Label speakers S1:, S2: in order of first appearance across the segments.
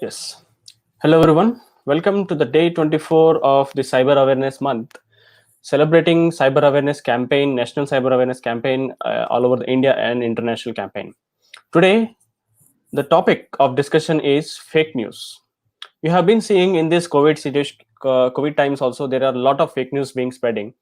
S1: Yes. Hello, everyone. Welcome to the day 24 of the Cyber Awareness Month, celebrating Cyber Awareness Campaign, National Cyber Awareness Campaign all over the India and international campaign. Today, the topic of discussion is fake news. You have been seeing in this COVID situation, COVID times also, there are a lot of fake news being spreading,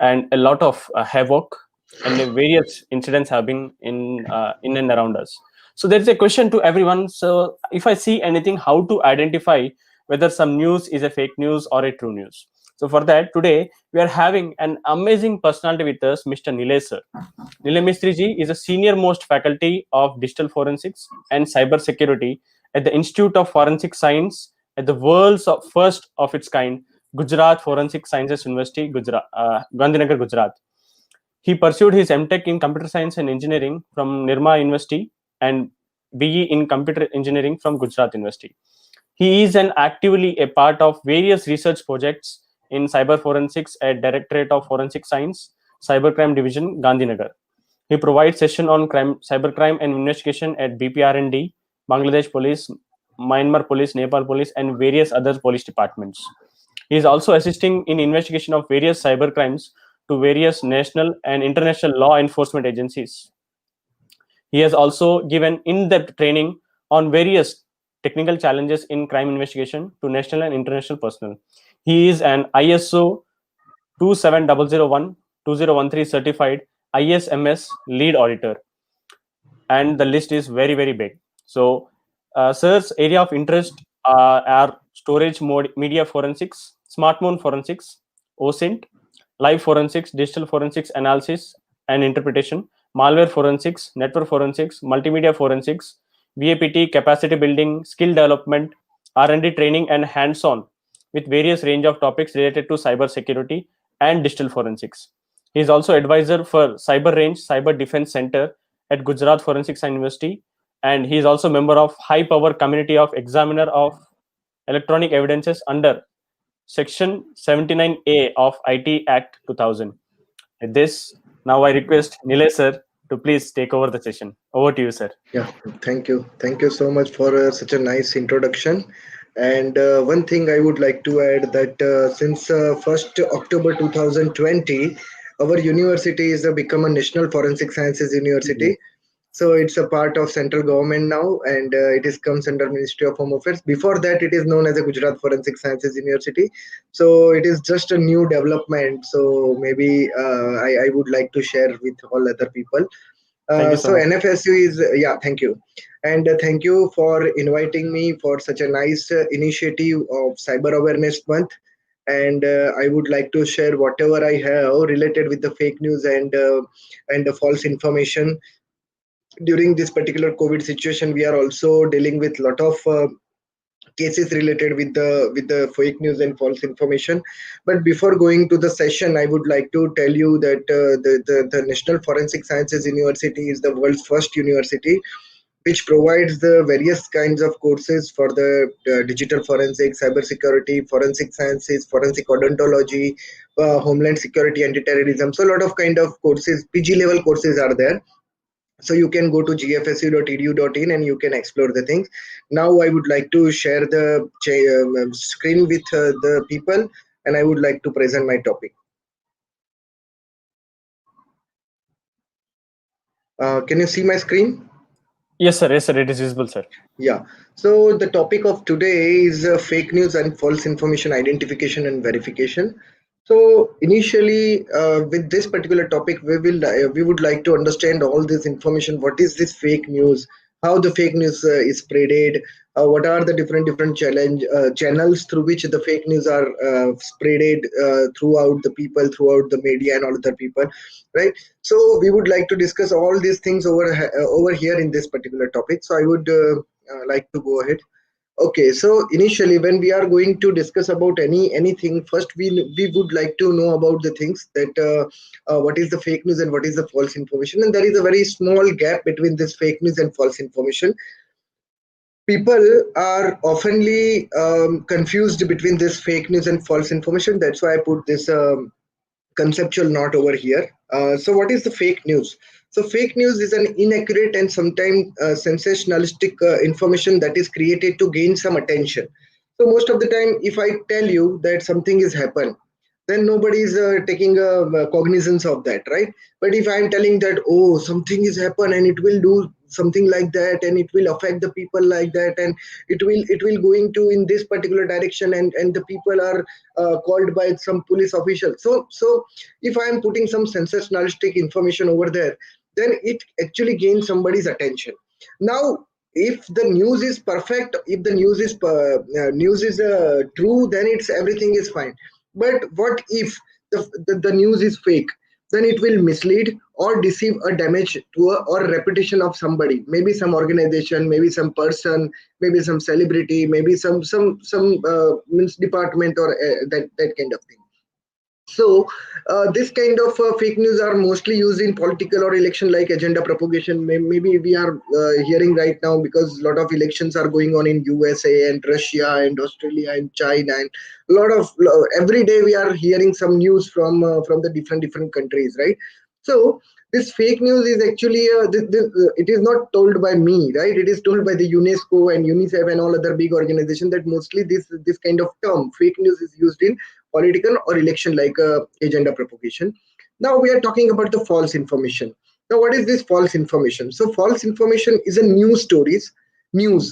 S1: and a lot of havoc and various incidents have been in and around us. So there is a question to everyone. So if I see anything, how to identify whether some news is a fake news or a true news? So for that, today we are having an amazing personality with us, Mr. Nilay sir. Nilay Mistry ji is a senior most faculty of digital forensics and cyber security at the Institute of Forensic Science at the world's first of its kind, Gujarat Forensic Sciences University, Gujarat, Gandhinagar, Gujarat. He pursued his MTech in Computer Science and Engineering from Nirma University and BE in Computer Engineering from Gujarat University. He is an actively a part of various research projects in cyber forensics at Directorate of Forensic Science, Cybercrime Division, Gandhinagar. He provides session on cybercrime and investigation at BPRND, Bangladesh Police, Myanmar Police, Nepal Police, and various other police departments. He is also assisting in investigation of various cyber crimes to various national and international law enforcement agencies. He has also given in-depth training on various technical challenges in crime investigation to national and international personnel. He is an ISO 27001 2013 certified ISMS lead auditor, and the list is very big. So, sir's area of interest are storage mode, media forensics, smartphone forensics, OSINT, live forensics, digital forensics analysis and interpretation, malware forensics, network forensics, multimedia forensics, VAPT, capacity building, skill development, R&D training, and hands-on with various range of topics related to cyber security and digital forensics. He is also advisor for Cyber Range Cyber Defense Center at Gujarat Forensic Science University, and he is also member of High Power Community of Examiner of Electronic Evidences under Section 79A of IT Act 2000. With this, now I request Nilay sir to please take over the session. Over to you, sir.
S2: Yeah, thank you. Thank you so much for such a nice introduction. And one thing I would like to add that since 1st October 2020, our university is become a National Forensic Sciences
S1: Mhm.
S2: University. So it's a part of central government now, and it is comes under Ministry of Home Affairs. Before that, it is known as a Gujarat Forensic Sciences University. So it is just a new development. So maybe I would like to share with all other people.
S1: Thank you so
S2: So
S1: much.
S2: NFSU is yeah, thank you, and thank you for inviting me for such a nice initiative of Cyber Awareness Month. And I would like to share whatever I have related with the fake news and the false information. During this particular COVID situation, we are also dealing with a lot of cases related with the fake news and false information. But before going to the session, I would like to tell you that the National Forensic Sciences University is the world's first university which provides the various kinds of courses for the digital forensics, cybersecurity, forensic sciences, forensic odontology, homeland security, anti-terrorism. So a lot of kind of courses, PG level courses are there. So you can go to gfsu.edu.in and you can explore the things. Now I would like to share the screen with the people, and I would like to present my topic. Can you see my screen?
S1: Yes, sir. Yes, sir. It is visible, sir.
S2: Yeah. So the topic of today is fake news and false information identification and verification. So initially, with this particular topic, we would like to understand all this information. What is this fake news? How the fake news is spreaded? What are the different channels through which the fake news are spreaded throughout the people, throughout the media, and all other people, right? So we would like to discuss all these things over here in this particular topic. So I would like to go ahead. Okay, so initially when we are going to discuss about anything, first we would like to know about the things that what is the fake news and what is the false information, and there is a very small gap between this fake news and false information. People are oftenly confused between this fake news and false information. That's why I put this conceptual note over here. So what is the fake news? So fake news is an inaccurate and sometimes sensationalistic information that is created to gain some attention. So most of the time, if I tell you that something is happened, then nobody is taking cognizance of that, right? But if I am telling that, oh, something is happened and it will do something like that, and it will affect the people like that, and it will going to in this particular direction, and the people are called by some police official. So if I am putting some sensationalistic information over there, then it actually gains somebody's attention. Now, if the news is perfect, if the news is true, then it's everything is fine. But what if the news is fake? Then it will mislead or deceive or damage to a or reputation of somebody, maybe some organization, maybe some person, maybe some celebrity, maybe some means department, or that kind of thing. So, this kind of fake news are mostly used in political or election like agenda propagation. Maybe we are hearing right now because a lot of elections are going on in USA and Russia and Australia and China, and a lot of every day we are hearing some news from the different countries, right? So this fake news is actually it is not told by me, right? It is told by the UNESCO and UNICEF and all other big organizations, that mostly this kind of term fake news is used in political or election like agenda propagation. Now we are talking about the false information. Now, what is this false information? So false information is a news,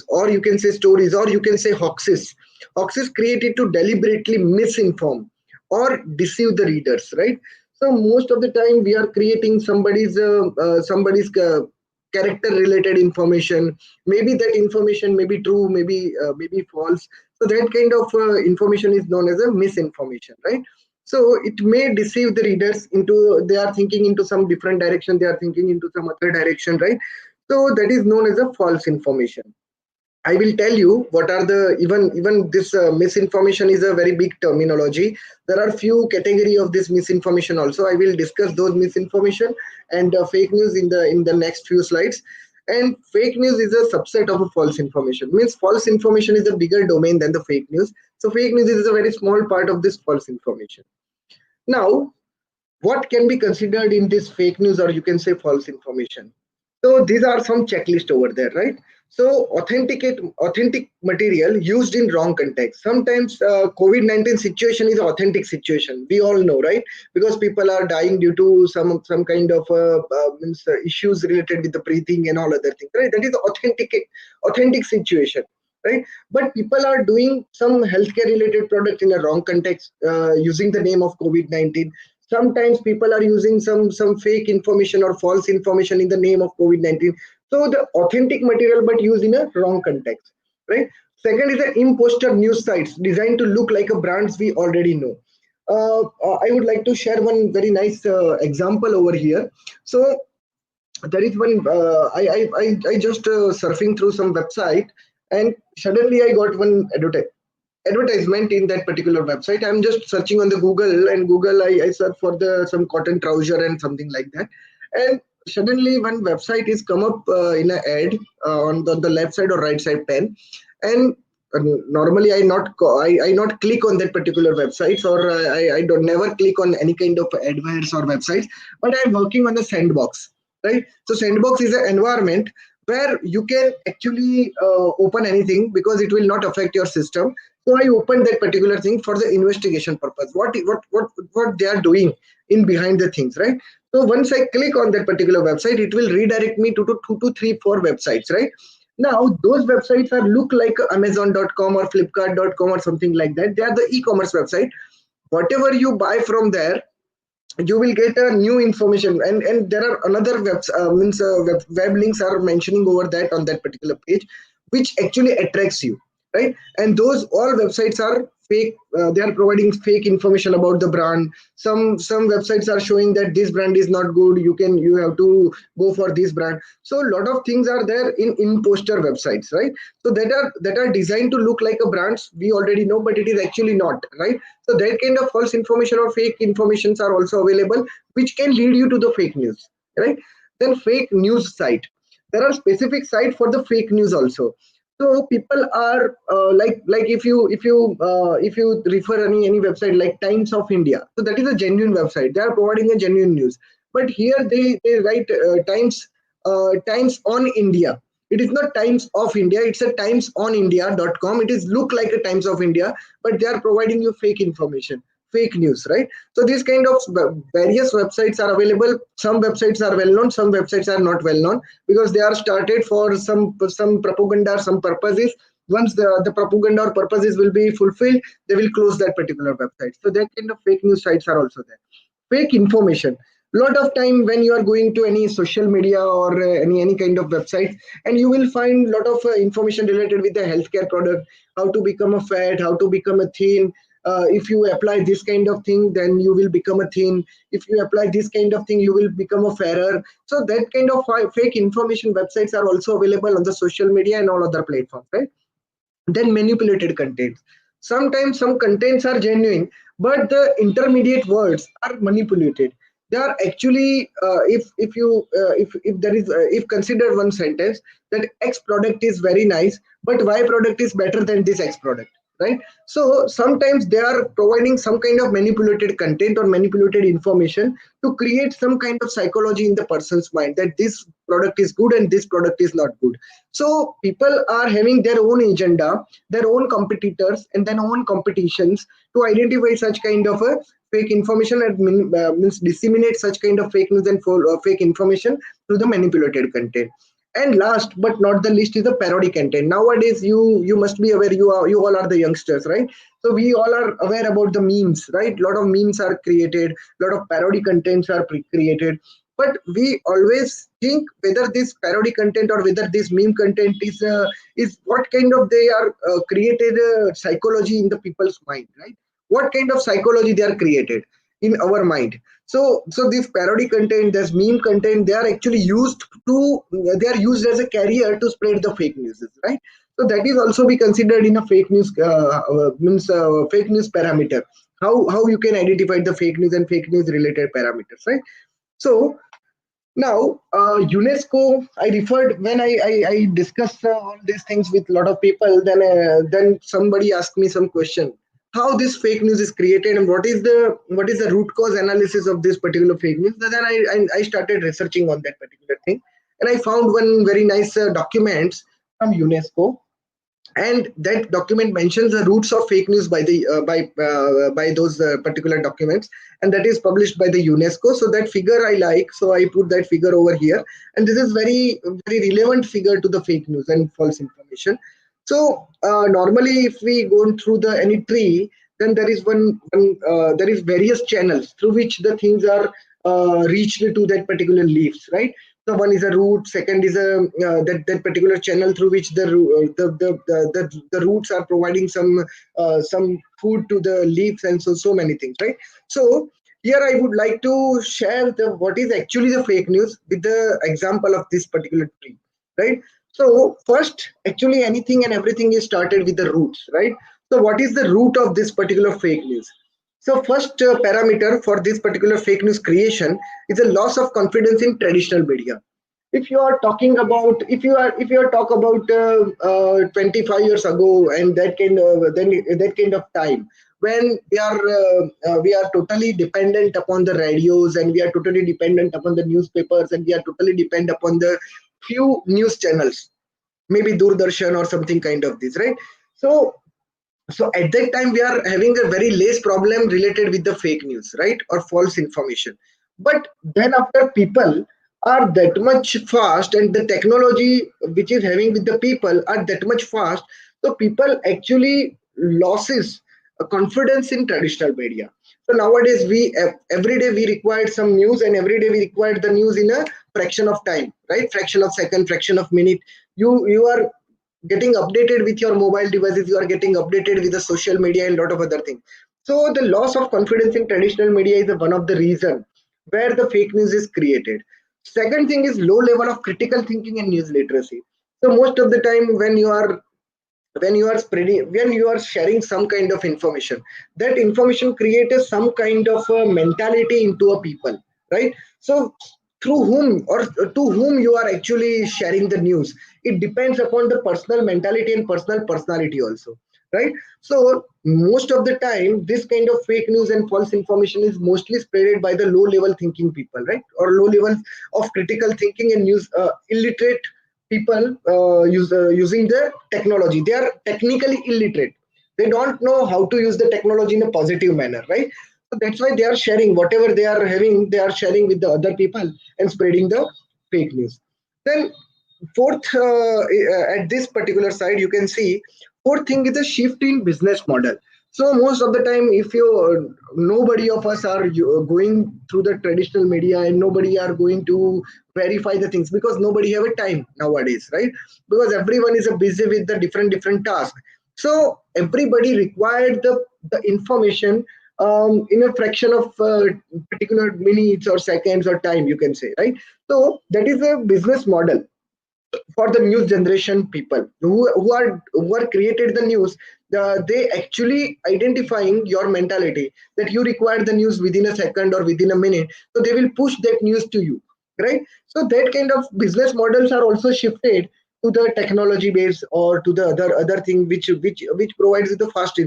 S2: or you can say stories, or you can say hoaxes created to deliberately misinform or deceive the readers, right? So most of the time we are creating somebody's character related information. Maybe that information may be true, maybe false. So that kind of information is known as a misinformation, right? So it may deceive the readers into, they are thinking into some different direction, they are thinking into some other direction, right? So that is known as a false information. I will tell you what are the, even this misinformation is a very big terminology. There are few category of this misinformation also. I will discuss those misinformation and fake news in the next few slides. And fake news is a subset of a false information. Means false information is a bigger domain than the fake news. So fake news is a very small part of this false information. Now, what can be considered in this fake news, or you can say false information? So these are some checklist over there, right? So authentic material used in wrong context. Sometimes COVID-19 situation is authentic situation, we all know, right? Because people are dying due to some kind of means issues related with the breathing and all other things, right? That is authentic situation, right? But people are doing some healthcare related product in a wrong context, using the name of COVID-19. Sometimes people are using some fake information or false information in the name of COVID-19. So the authentic material but used in a wrong context, right? Second is the imposter news sites designed to look like a brands we already know. I would like to share one very nice example over here. So there is one, I just surfing through some website, and suddenly I got one advertisement in that particular website. I'm just searching on the Google, and Google, I search for the some cotton trouser and something like that, and suddenly one website is come up in an ad on the left side or right side pane. And normally I not click on that particular websites, or I don't never click on any kind of adverts or websites, but I'm working on the sandbox, right? So sandbox is an environment where you can actually open anything because it will not affect your system. So I opened that particular thing for the investigation purpose. What they are doing in behind the things, right? So once I click on that particular website, it will redirect me to two to three, four websites, right? Now those websites are look like Amazon.com or Flipkart.com or something like that. They are the e-commerce website. Whatever you buy from there, you will get a new information, and there are another web links are mentioning over that on that particular page, which actually attracts you, right? And those all websites are fake. They are providing fake information about the brand. Some websites are showing that this brand is not good, you have to go for this brand. So a lot of things are there in imposter websites, right? So that are designed to look like a brands we already know, but it is actually not, right? So that kind of false information or fake informations are also available, which can lead you to the fake news, right? Then fake news site. There are specific site for the fake news also. So people are like if you refer any website like Times of India, so that is a genuine website. They are providing a genuine news. but here they write times on India. It is not Times of India, it's a timesonindia.com. It is look like a Times of India, but they are providing you fake information, fake news, right? So these kind of various websites are available. Some websites are well known, some websites are not well known, because they are started for some propaganda, some purposes. Once the propaganda or purposes will be fulfilled, they will close that particular website. So that kind of fake news sites are also there. Fake information. Lot of time when you are going to any social media or any kind of website, and you will find lot of information related with the healthcare product, how to become a fat, how to become a thin. If you apply this kind of thing, then you will become a thin. If you apply this kind of thing, you will become a fairer. So that kind of fake information websites are also available on the social media and all other platforms, right? Then manipulated contents. Sometimes some contents are genuine, but the intermediate words are manipulated. They are actually, if you if there is if consider one sentence that X product is very nice, but Y product is better than this X product, right? So sometimes they are providing some kind of manipulated content or manipulated information to create some kind of psychology in the person's mind that this product is good and this product is not good. So people are having their own agenda, their own competitors, and their own competitions to identify such kind of a fake information and means disseminate such kind of fake news and fake information through the manipulated content. And last but not the least is the parody content. Nowadays, you must be aware. You all are the youngsters, right? So we all are aware about the memes, right? A lot of memes are created, a lot of parody contents are created, but we always think whether this parody content or whether this meme content is what kind of they are created psychology in the people's mind, right? What kind of psychology they are created in our mind. So this parody content, this meme content, they are actually used to they are used as a carrier to spread the fake news, right? So that is also be considered in a fake news means fake news parameter. How you can identify the fake news and fake news related parameters, right? So now, UNESCO, I referred when I discussed all these things with a lot of people. Then somebody asked me some question: how this fake news is created and what is the root cause analysis of this particular fake news. Then I started researching on that particular thing, and I found one very nice documents from UNESCO, and that document mentions the roots of fake news by those particular documents, and that is published by the UNESCO. So that figure I like, so I put that figure over here, and this is very relevant figure to the fake news and false information. So normally if we go through the any tree, then there is various channels through which the things are reached to that particular leaves, right? So one is a root, second is a that particular channel through which the roots are providing some food to the leaves, and so many things, right? So here I would like to share the what is actually the fake news with the example of this particular tree, right? So first, actually anything and everything is started with the roots, right? So what is the root of this particular fake news? So first parameter for this particular fake news creation is a loss of confidence in traditional media. If you are talking about if you are talk about 25 years ago and that kind of time when we are totally dependent upon the radios, and we are totally dependent upon the newspapers, and we are totally dependent upon the few news channels, maybe Doordarshan or something kind of this, right? So at that time we are having a very less problem related with the fake news, right, or false information. But then after people are that much fast, and the technology which is having with the people are that much fast, so people actually losses confidence in traditional media. So nowadays every day we require some news, and every day we require the news in a fraction of time, right? Fraction of second, fraction of minute. You are getting updated with your mobile devices, you are getting updated with the social media and a lot of other things. So the loss of confidence in traditional media is one of the reason where the fake news is created. Second thing is low level of critical thinking and news literacy. So most of the time when you are sharing some kind of information, that information creates some kind of a mentality into a people, right? So through whom or to whom you are actually sharing the news, it depends upon the personal mentality and personal personality also. right? So most of the time, this kind of fake news and false information is mostly spreaded by the low level thinking people, right? Or low level of critical thinking and use illiterate people using the technology. They are technically illiterate. They don't know how to use the technology in a positive manner, right? So that's why they are sharing whatever they are having, they are sharing with the other people and spreading the fake news. Then fourth, at this particular side, you can see fourth thing is a shift in business model. So most of the time, if you nobody of us are going through the traditional media, and nobody are going to verify the things because nobody have a time nowadays, right? Because everyone is busy with the different tasks. So everybody required the information in a fraction of particular minutes or seconds or time, you can say, right? So that is a business model for the news generation people who are created the news. They actually identifying your mentality that you require the news within a second or within a minute, so they will push that news to you, right? So that kind of business models are also shifted to the technology base or to the other thing which provides the fast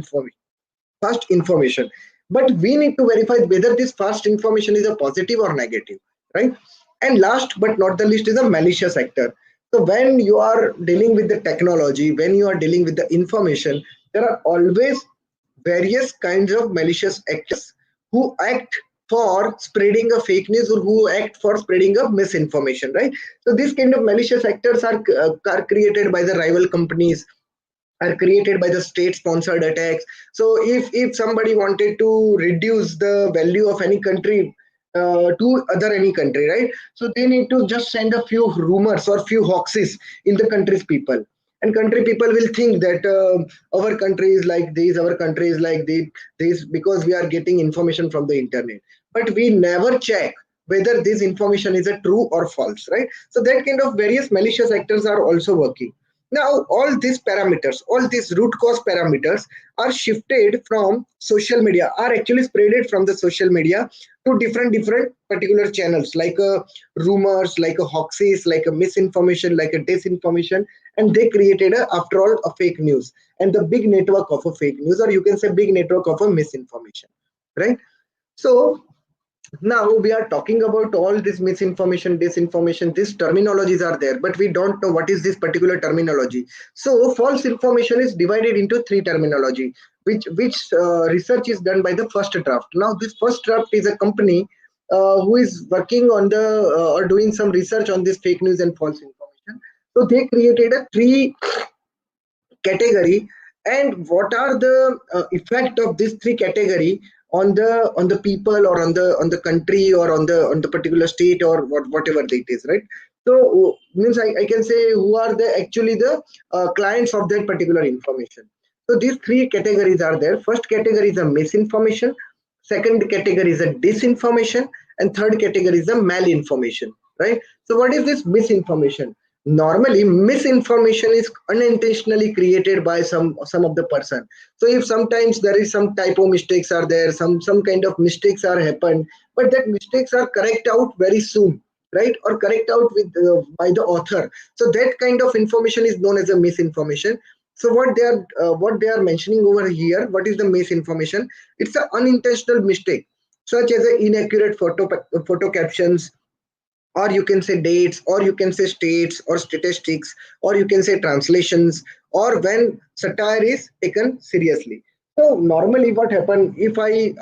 S2: information. But we need to verify whether this fast information is a positive or negative, right? And last but not the least is a malicious actor. So when you are dealing with the technology, when you are dealing with the information, there are always various kinds of malicious actors who act for spreading a fake news or who act for spreading a misinformation, right? So these kind of malicious actors are created by the rival companies, are created by the state sponsored attacks. So if somebody wanted to reduce the value of any country to other any country, right? So they need to just send a few rumors or few hoaxes in the country's people, and country people will think that our country is like this, our country is like this because we are getting information from the internet, but we never check whether this information is a true or false, right? So that kind of various malicious actors are also working. Now, all these parameters, all these root cause parameters are shifted from social media, are actually spreaded from the social media to different particular channels, like rumors, like a hoaxes, like a misinformation, like a disinformation, and they created after all a fake news and the big network of a fake news, or you can say big network of a misinformation, right? So now we are talking about all this misinformation, disinformation, these terminologies are there, but we don't know what is this particular terminology. So false information is divided into three terminology, which research is done by the first draft. Now this first draft is a company who is working on the or doing some research on this fake news and false information. So they created a three category, and what are the effect of this three category on the people or on the country or on the particular state or whatever it is, right? So means I can say who are the actually the clients of that particular information. So these three categories are there. First category is a misinformation, second category is a disinformation, and third category is a malinformation, right? So what is this misinformation? Normally misinformation is unintentionally created by some of the person. So if sometimes there is some typo mistakes are there, some kind of mistakes are happened, but that mistakes are correct out very soon, right? Or correct out with by the author. So that kind of information is known as a misinformation. So what they are mentioning over here, what is the misinformation? It's an unintentional mistake, such as a inaccurate photo captions, or you can say dates, or you can say states or statistics, or you can say translations, or when satire is taken seriously. So normally what happened if I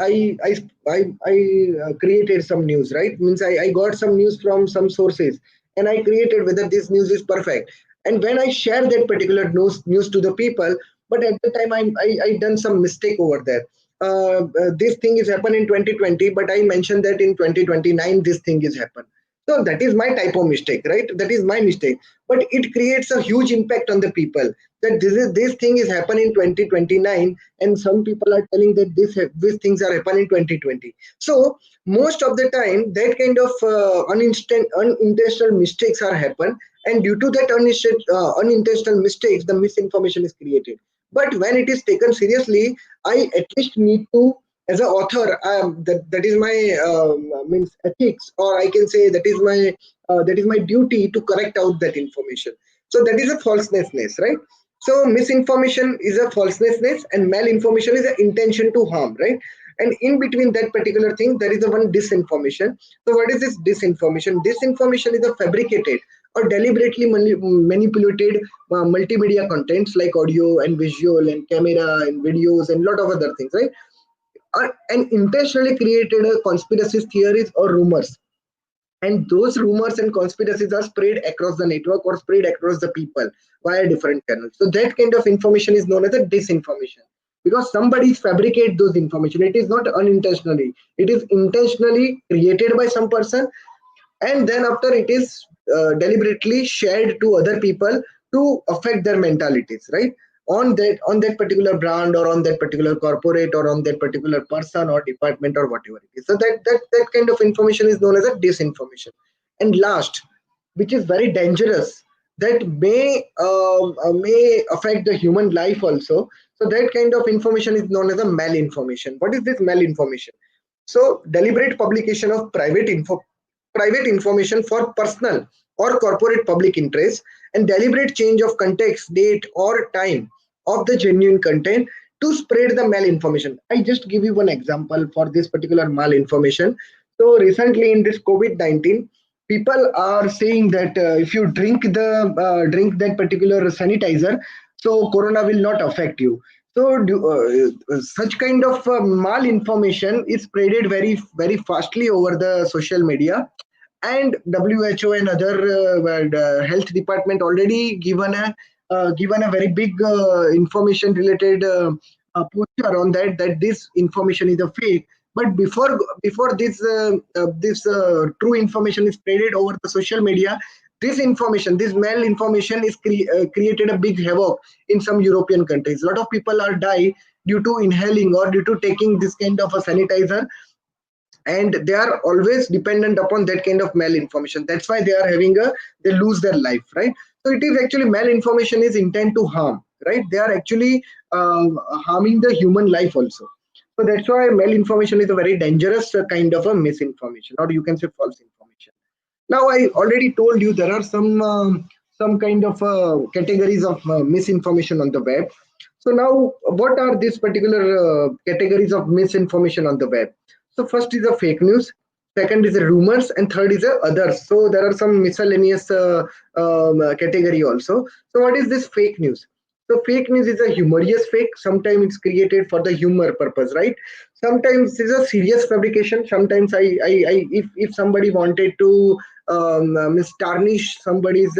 S2: created some news, right? Means I got some news from some sources, and I created whether this news is perfect, and when I share that particular news to the people, but at the time I done some mistake over there. This thing is happened in 2020, but I mentioned that in 2029 this thing is happened. So that is my typo mistake, right? That is my mistake. But it creates a huge impact on the people that this thing is happening in 2029, and some people are telling that these things are happening in 2020. So most of the time, that kind of unintentional mistakes are happen, and due to that unintentional mistakes, the misinformation is created. But when it is taken seriously, I at least need to, as an author, that is my means ethics, or I can say that is my duty to correct out that information. So that is a falseness, right? So misinformation is a falseness and malinformation is an intention to harm, right? And in between that particular thing, there is a one disinformation. So what is this disinformation? Disinformation is a fabricated or deliberately manipulated multimedia contents like audio and visual and camera and videos and lot of other things, right? And intentionally created conspiracy theories or rumors, and those rumors and conspiracies are spread across the network or spread across the people via different channels. So that kind of information is known as a disinformation, because somebody fabricate those information. It is not unintentionally, it is intentionally created by some person, and then after it is deliberately shared to other people to affect their mentalities, right? On that particular brand or on that particular corporate or on that particular person or department or whatever it is. So that kind of information is known as a disinformation. And last, which is very dangerous, that may affect the human life also. So that kind of information is known as a malinformation. What is this malinformation? So deliberate publication of private information for personal or corporate public interest, and deliberate change of context, date, or time of the genuine content to spread the malinformation. I just give you one example for this particular malinformation. So recently in this COVID-19, people are saying that if you drink that particular sanitizer, so corona will not affect you. So such kind of malinformation is spreaded very fastly over the social media, and WHO and other health department already given a very big information related poster on that this information is a fake. But before this true information is spreaded over the social media, this malinformation is created a big havoc in some European countries. A lot of people are die due to inhaling or due to taking this kind of a sanitizer, and they are always dependent upon that kind of malinformation. That's why they lose their life, right? So it is actually malinformation is intent to harm, right? They are actually harming the human life also. So that's why malinformation is a very dangerous kind of a misinformation, or you can say false information. Now, I already told you there are some kind of categories of misinformation on the web. So now, what are these particular categories of misinformation on the web? So first is the fake news, second is the rumors, and third is the others. So there are some miscellaneous category also. So what is this fake news? So fake news is a humorous fake. Sometimes it's created for the humor purpose, right? Sometimes it's a serious fabrication. Sometimes if somebody wanted to tarnish somebody's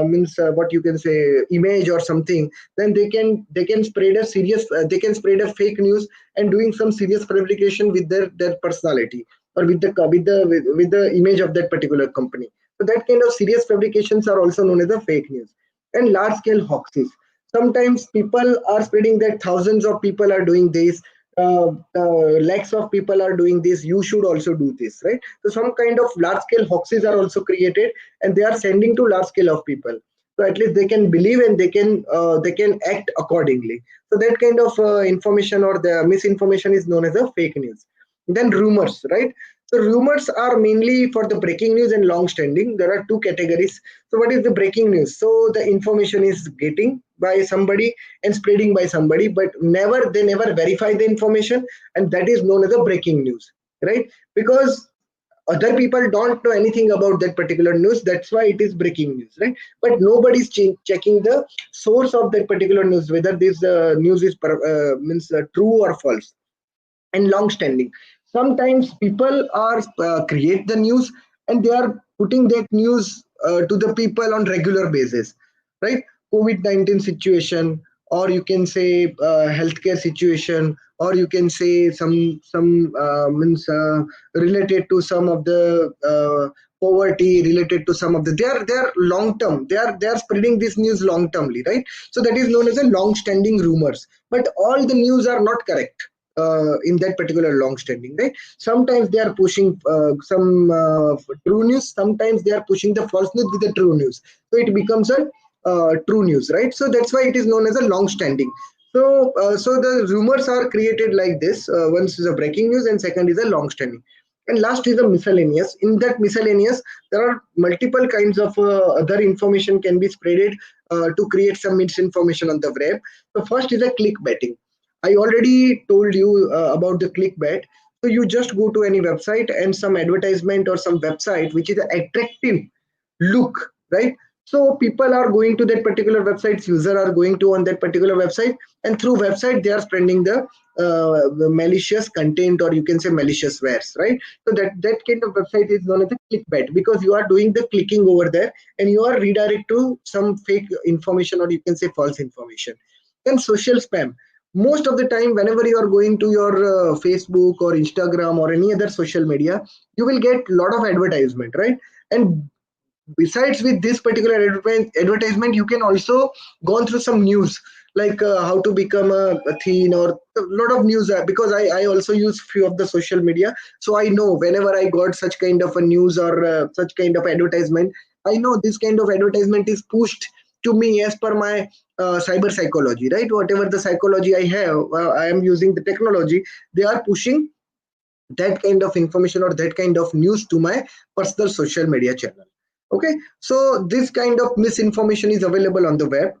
S2: means what you can say image or something, then they can spread a serious they can spread a fake news and doing some serious fabrication with their personality or with the image of that particular company. So that kind of serious fabrications are also known as a fake news. And large scale hoaxes, sometimes people are spreading that thousands of people are doing this, lakhs of people are doing this, you should also do this, right? So some kind of large scale hoaxes are also created, and they are sending to large scale of people, so at least they can believe and they can act accordingly. So that kind of information or the misinformation is known as a fake news. Then rumors, right? So rumors are mainly for the breaking news and long standing. There are two categories. So what is the breaking news? So the information is getting by somebody and spreading by somebody, but they never verify the information, and that is known as a breaking news, right? Because other people don't know anything about that particular news, that's why it is breaking news, right? But nobody's checking the source of that particular news, whether this news is means true or false. And long standing, sometimes people are create the news and they are putting that news to the people on regular basis, right? COVID-19 situation, or you can say healthcare situation, or you can say some means related to some of the poverty, related to some of the they are long term, they are spreading this news long termly, right? So that is known as a long standing rumors, but all the news are not correct in that particular long standing, right? Sometimes they are pushing some true news, sometimes they are pushing the false news with the true news, so it becomes a true news, right? So that's why it is known as a long standing. So the rumors are created like this. One is a breaking news and second is a long standing. And last is a miscellaneous. In that miscellaneous, there are multiple kinds of other information can be spreaded to create some misinformation on the web. So first is a clickbaiting. I already told you about the clickbait. So you just go to any website and some advertisement or some website which is attractive look, right? So people are going to that particular website, user are going to on that particular website, and through website they are spreading the malicious content, or you can say malicious wares, right? So that kind of website is known as a clickbait, because you are doing the clicking over there and you are redirect to some fake information, or you can say false information. Then social spam. Most of the time, whenever you are going to your Facebook or Instagram or any other social media, you will get a lot of advertisement, right? And besides with this particular advertisement, you can also go through some news, like how to become a thin, or a lot of news, because I also use few of the social media. So I know whenever I got such kind of a news or such kind of advertisement, I know this kind of advertisement is pushed to me as per my cyber psychology, right? Whatever the psychology I have, I am using the technology, they are pushing that kind of information or that kind of news to my personal social media channel. Okay, so this kind of misinformation is available on the web.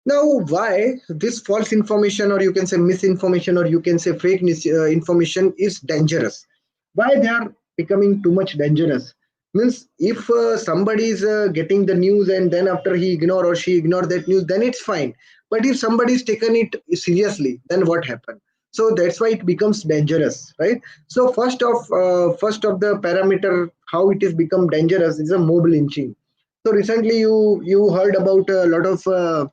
S2: Now, why this false information, or you can say misinformation, or you can say fake information is dangerous? Why they are becoming too much dangerous? Means if somebody is getting the news and then after he ignore or she ignore that news, then it's fine. But if somebody is taken it seriously, then what happens? So that's why it becomes dangerous, right? So first of the parameter how it is become dangerous is a mob lynching. So recently you heard about a lot of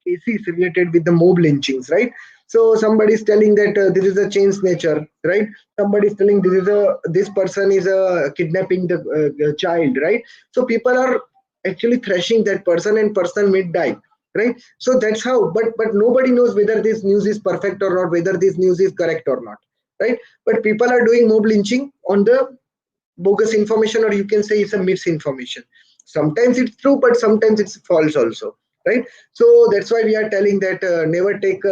S2: cases related with the mob lynchings, right? So somebody is telling that this is a change nature, right? Somebody is telling this person is kidnapping the child, right? So people are actually thrashing that person and person may die, right? So that's how. But nobody knows whether this news is perfect or not, whether this news is correct or not, right? But people are doing mob lynching on the bogus information, or you can say it's a misinformation. Sometimes it's true, but sometimes it's false also, right? So that's why we are telling that never take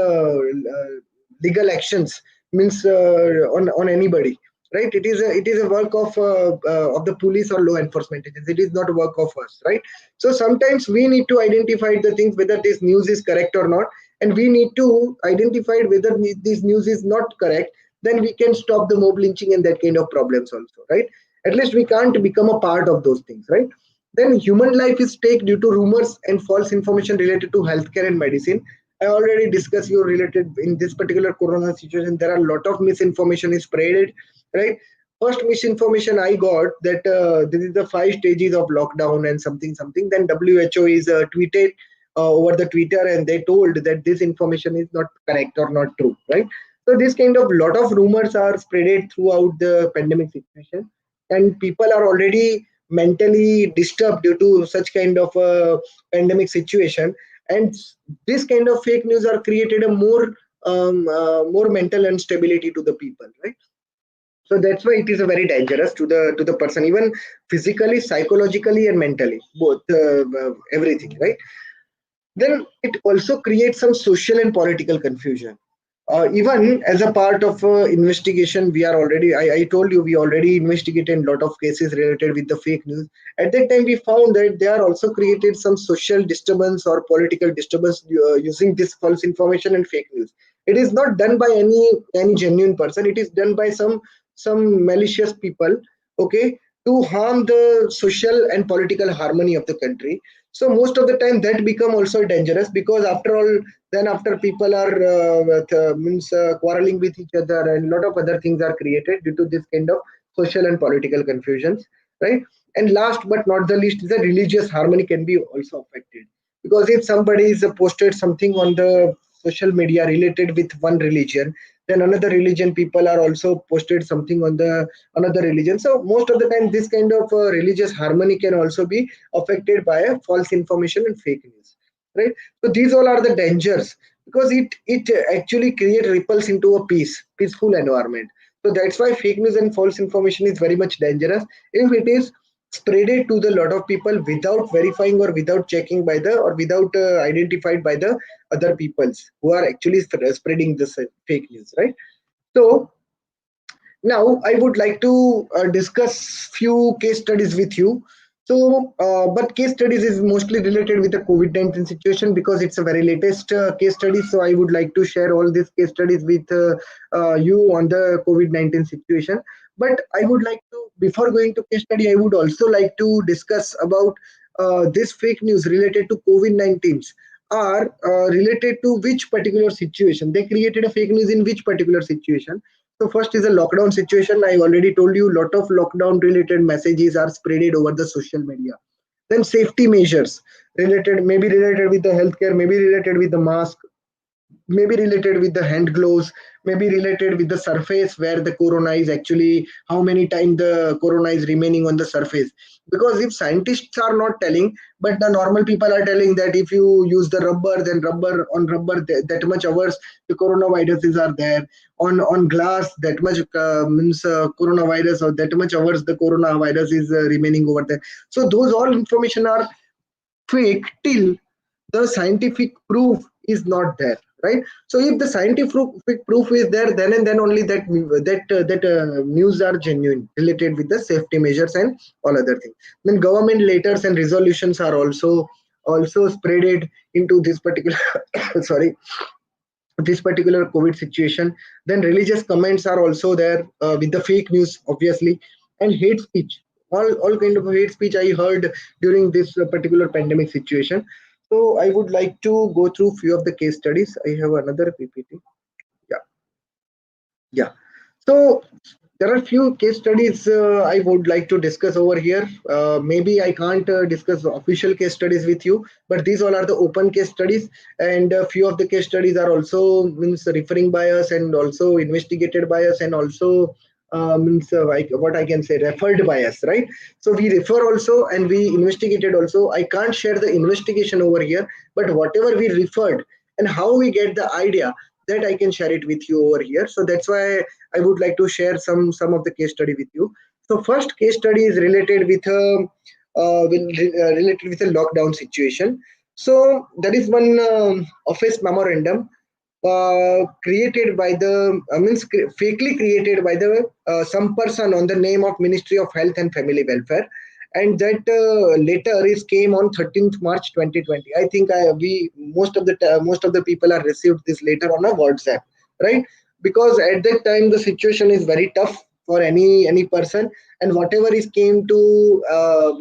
S2: legal actions, means on anybody, right? It is a work of the police or law enforcement agencies. It is not a work of us, right? So sometimes we need to identify the things whether this news is correct or not, and we need to identify whether this news is not correct. Then we can stop the mob lynching and that kind of problems also, right? At least we can't become a part of those things, right? Then human life is stake due to rumors and false information related to healthcare and medicine. I already discussed you related in this particular corona situation. There are a lot of misinformation is spreaded, right? First misinformation I got that this is the 5 stages of lockdown and something something. Then WHO is tweeted over the Twitter, and they told that this information is not correct or not true, right? So this kind of lot of rumors are spreaded throughout the pandemic situation, and people are already mentally disturbed due to such kind of a pandemic situation. And this kind of fake news are created a more mental instability to the people, right? So that's why it is a very dangerous to the person, even physically, psychologically, and mentally, both everything, right? Then it also creates some social and political confusion. Even as a part of investigation, we are already, I told you, we already investigated a lot of cases related with the fake news. At that time, we found that they are also created some social disturbance or political disturbance using this false information and fake news. It is not done by any genuine person. It is done by some malicious people, okay, to harm the social and political harmony of the country. So most of the time that become also dangerous, because after all, then after people are means quarreling with each other, and a lot of other things are created due to this kind of social and political confusions, right? And last but not the least, the religious harmony can be also affected, because if somebody is posted something on the social media related with one religion, then another religion people are also posted something on the another religion. So most of the time this kind of religious harmony can also be affected by a false information and fake news, right? So these all are the dangers, because it actually create ripples into a peaceful environment. So that's why fake news and false information is very much dangerous if it is spreaded to the lot of people without verifying, or without checking by the, or without identified by the other peoples who are actually spreading this fake news, right? So now I would like to discuss few case studies with you. But case studies is mostly related with the COVID-19 situation because it's a very latest case study. So I would like to share all these case studies with you on the COVID-19 situation. But I would like to, before going to case study, I would also like to discuss about this fake news related to COVID-19 are related to which particular situation. They created a fake news in which particular situation. So first is a lockdown situation. I already told you lot of lockdown related messages are spreaded over the social media. Then safety measures related, maybe related with the healthcare, maybe related with the mask, maybe related with the hand gloves, maybe related with the surface where the corona is actually, how many times the corona is remaining on the surface. Because if scientists are not telling, but the normal people are telling that if you use the rubber, then rubber on rubber that much hours the coronaviruses are there, on glass that much means coronavirus, or that much hours the coronavirus is remaining over there. So those all information are fake till the scientific proof is not there, right? So if the scientific proof is there, then and then only that news are genuine related with the safety measures and all other things. Then government letters and resolutions are also spreaded into this particular sorry, this particular COVID situation. Then religious comments are also there with the fake news, obviously, and hate speech. All kind of hate speech I heard during this particular pandemic situation. So I would like to go through few of the case studies. I have another PPT. Yeah, yeah. So there are few case studies I would like to discuss over here. Maybe I can't discuss official case studies with you, but these all are the open case studies, and a few of the case studies are also means referring by us and also investigated by us and also means like what I can say referred by us, right? So we refer also and we investigated also. I can't share the investigation over here, but whatever we referred and how we get the idea, that I can share it with you over here. So that's why I would like to share some of the case study with you. So first case study is related with related with a lockdown situation. So there is one office memorandum created by the fakely created by the some person on the name of Ministry of Health and Family Welfare, and that letter is came on 13th March 2020. I think we most of the people are received this letter on a WhatsApp, right? Because at that time the situation is very tough for any person, and whatever is came to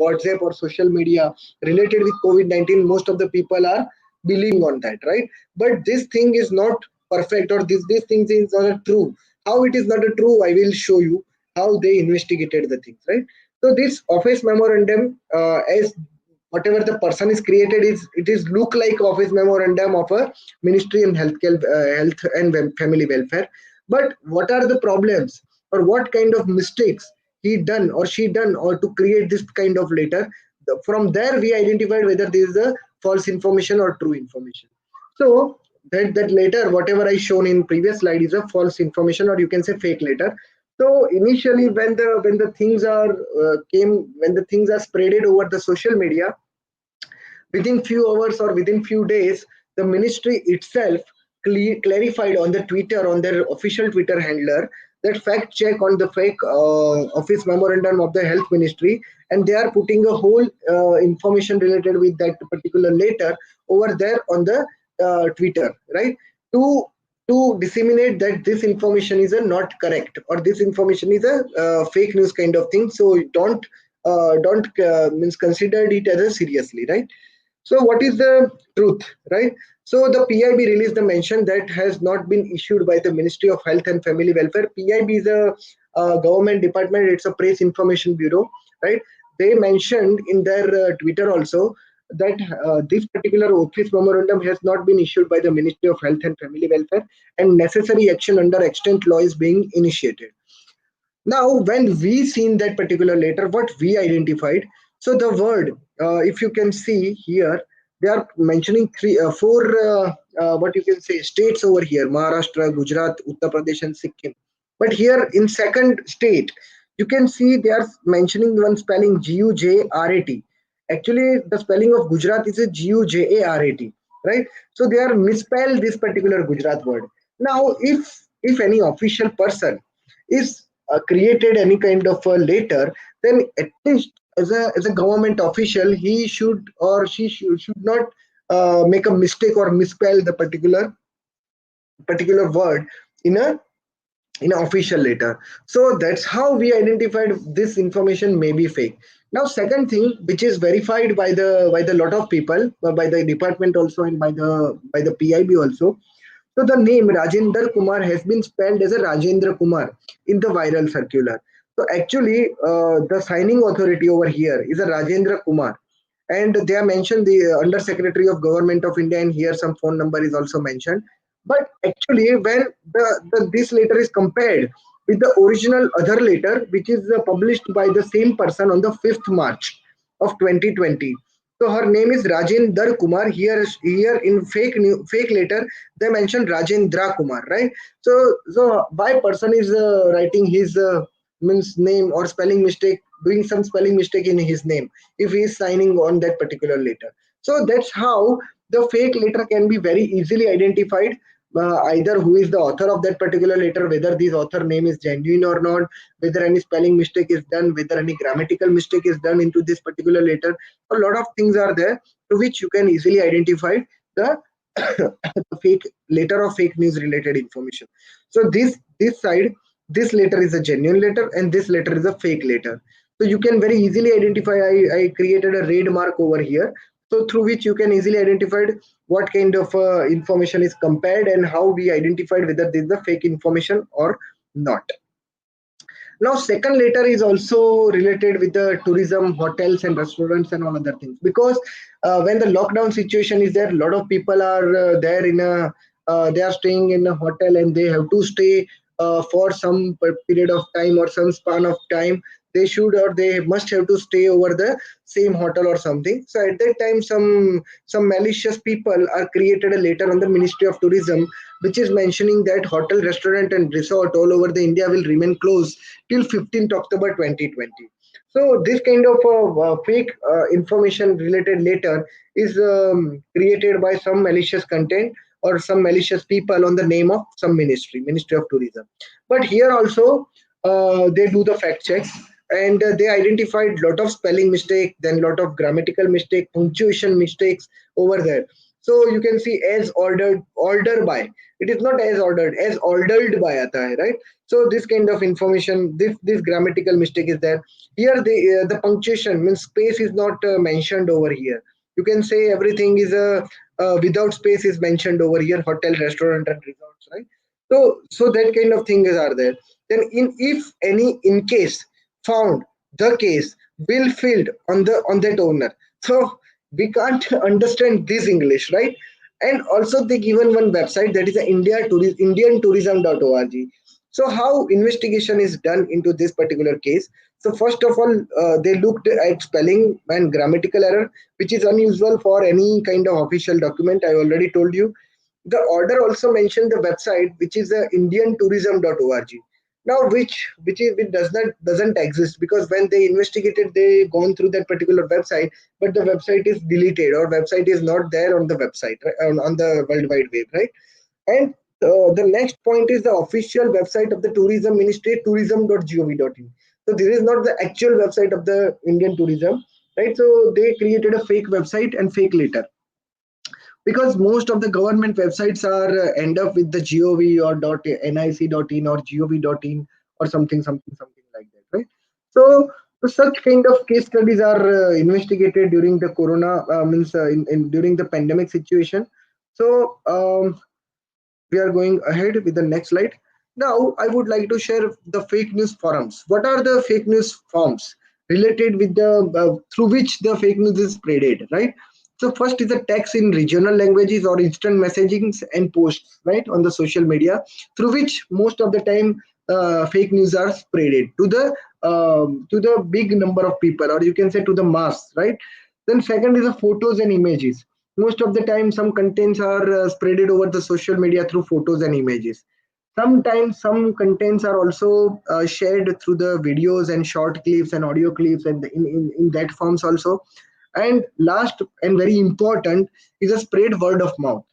S2: WhatsApp or social media related with COVID-19, most of the people are believing on that, right? But this thing is not perfect, or this thing is not a true. How it is not a true, I will show you how they investigated the things, right? So this office memorandum, as whatever the person is created, is it is look like office memorandum of a ministry and health and family welfare. But what are the problems, or what kind of mistakes he done or she done, or to create this kind of letter? From there we identified whether this is a false information or true information. So that later, whatever I shown in previous slide, is a false information, or you can say fake letter. So initially, when the things are when the things are spreaded over the social media, within few hours or within few days, the ministry itself clarified on the Twitter, on their official Twitter handler, that fact check on the fake office memorandum of the health ministry, and they are putting a whole information related with that particular letter over there on the Twitter, right? To disseminate that this information is a not correct, or this information is a fake news kind of thing. So don't means consider it as a seriously, right? So what is the truth, right? So the PIB released the mention that has not been issued by the Ministry of Health and Family Welfare. PIB is a government department. It's a press information bureau, right? They mentioned in their Twitter also that this particular office memorandum has not been issued by the Ministry of Health and Family Welfare, and necessary action under extant law is being initiated. Now, when we seen that particular letter, what we identified, so the word, if you can see here, they are mentioning four, what you can say, states over here: Maharashtra, Gujarat, Uttar Pradesh, and Sikkim. But here in second state, you can see they are mentioning one spelling Gujarat. Actually, the spelling of Gujarat is a Gujarat, right? So they are misspelled this particular Gujarat word. Now, if any official person is created any kind of a letter, then at least as a government official, he should or she should not make a mistake or misspell the particular word in a in an official letter. So that's how we identified this information may be fake. Now second thing, which is verified by the lot of people, by the department also, and by the PIB also. So the name Rajendra Kumar has been spelled as a Rajendra Kumar in the viral circular. So actually, the signing authority over here is a Rajendra Kumar, and they are mentioned the Under Secretary of Government of India, and here some phone number is also mentioned. But actually, when this letter is compared with the original other letter, which is published by the same person on the 5th March of 2020. So her name is Rajendra Kumar. Here in fake letter, they mentioned Rajendra Kumar, right? So why person is writing his means name or spelling mistake, doing some spelling mistake in his name if he is signing on that particular letter. So that's how the fake letter can be very easily identified. Either who is the author of that particular letter, whether this author name is genuine or not, whether any spelling mistake is done, whether any grammatical mistake is done into this particular letter. A lot of things are there to which you can easily identify the the fake letter or fake news related information. So this side, this letter is a genuine letter and this letter is a fake letter. So you can very easily identify. I created a red mark over here, so through which you can easily identify what kind of information is compared and how we identified whether this is a fake information or not. Now second letter is also related with the tourism, hotels and restaurants and all other things, because when the lockdown situation is there, a lot of people are there in a they are staying in a hotel and they have to stay for some period of time or some span of time. They should or they must have to stay over the same hotel or something. So at that time, some malicious people are created a letter on the Ministry of Tourism, which is mentioning that hotel, restaurant and resort all over the India will remain closed till 15th October 2020. So this kind of fake information related letter is created by some malicious content or some malicious people on the name of some Ministry of Tourism. But here also they do the fact checks, and they identified lot of spelling mistake, then lot of grammatical mistake, punctuation mistakes over there. So you can see as ordered, order by. It is not as ordered by aata hai, right? So this kind of information, this grammatical mistake is there. Here the punctuation means space is not mentioned over here. You can say everything is without space is mentioned over here, hotel, restaurant and resorts, right? So that kind of things are there. Then in if any in case found, the case will filled on that owner. So we can't understand this English, right? And also they given one website, that is the indiantourism.org. So how investigation is done into this particular case? So first of all, they looked at spelling and grammatical error, which is unusual for any kind of official document. I already told you. The order also mentioned the website, which is indiantourism.org. Now which doesn't exist, because when they investigated, they gone through that particular website, but the website is deleted or website is not there on the website, right, on the world wide web, right? And the next point is the official website of the tourism ministry, tourism.gov.in. So this is not the actual website of the Indian tourism, right? So they created a fake website and fake letter, because most of the government websites are end up with the gov or .nic.in or gov.in or something like that, right? So such kind of case studies are investigated during the corona means during the pandemic situation. So we are going ahead with the next slide. Now, I would like to share the fake news forums. What are the fake news forums related with the through which the fake news is spreaded, right? So first is the text in regional languages or instant messagings and posts, right, on the social media, through which most of the time fake news are spreaded to the big number of people, or you can say to the mass, right? Then second is the photos and images. Most of the time some contents are spreaded over the social media through photos and images. Sometimes some contents are also shared through the videos and short clips and audio clips, and in that forms also. And last and very important is a spread word of mouth,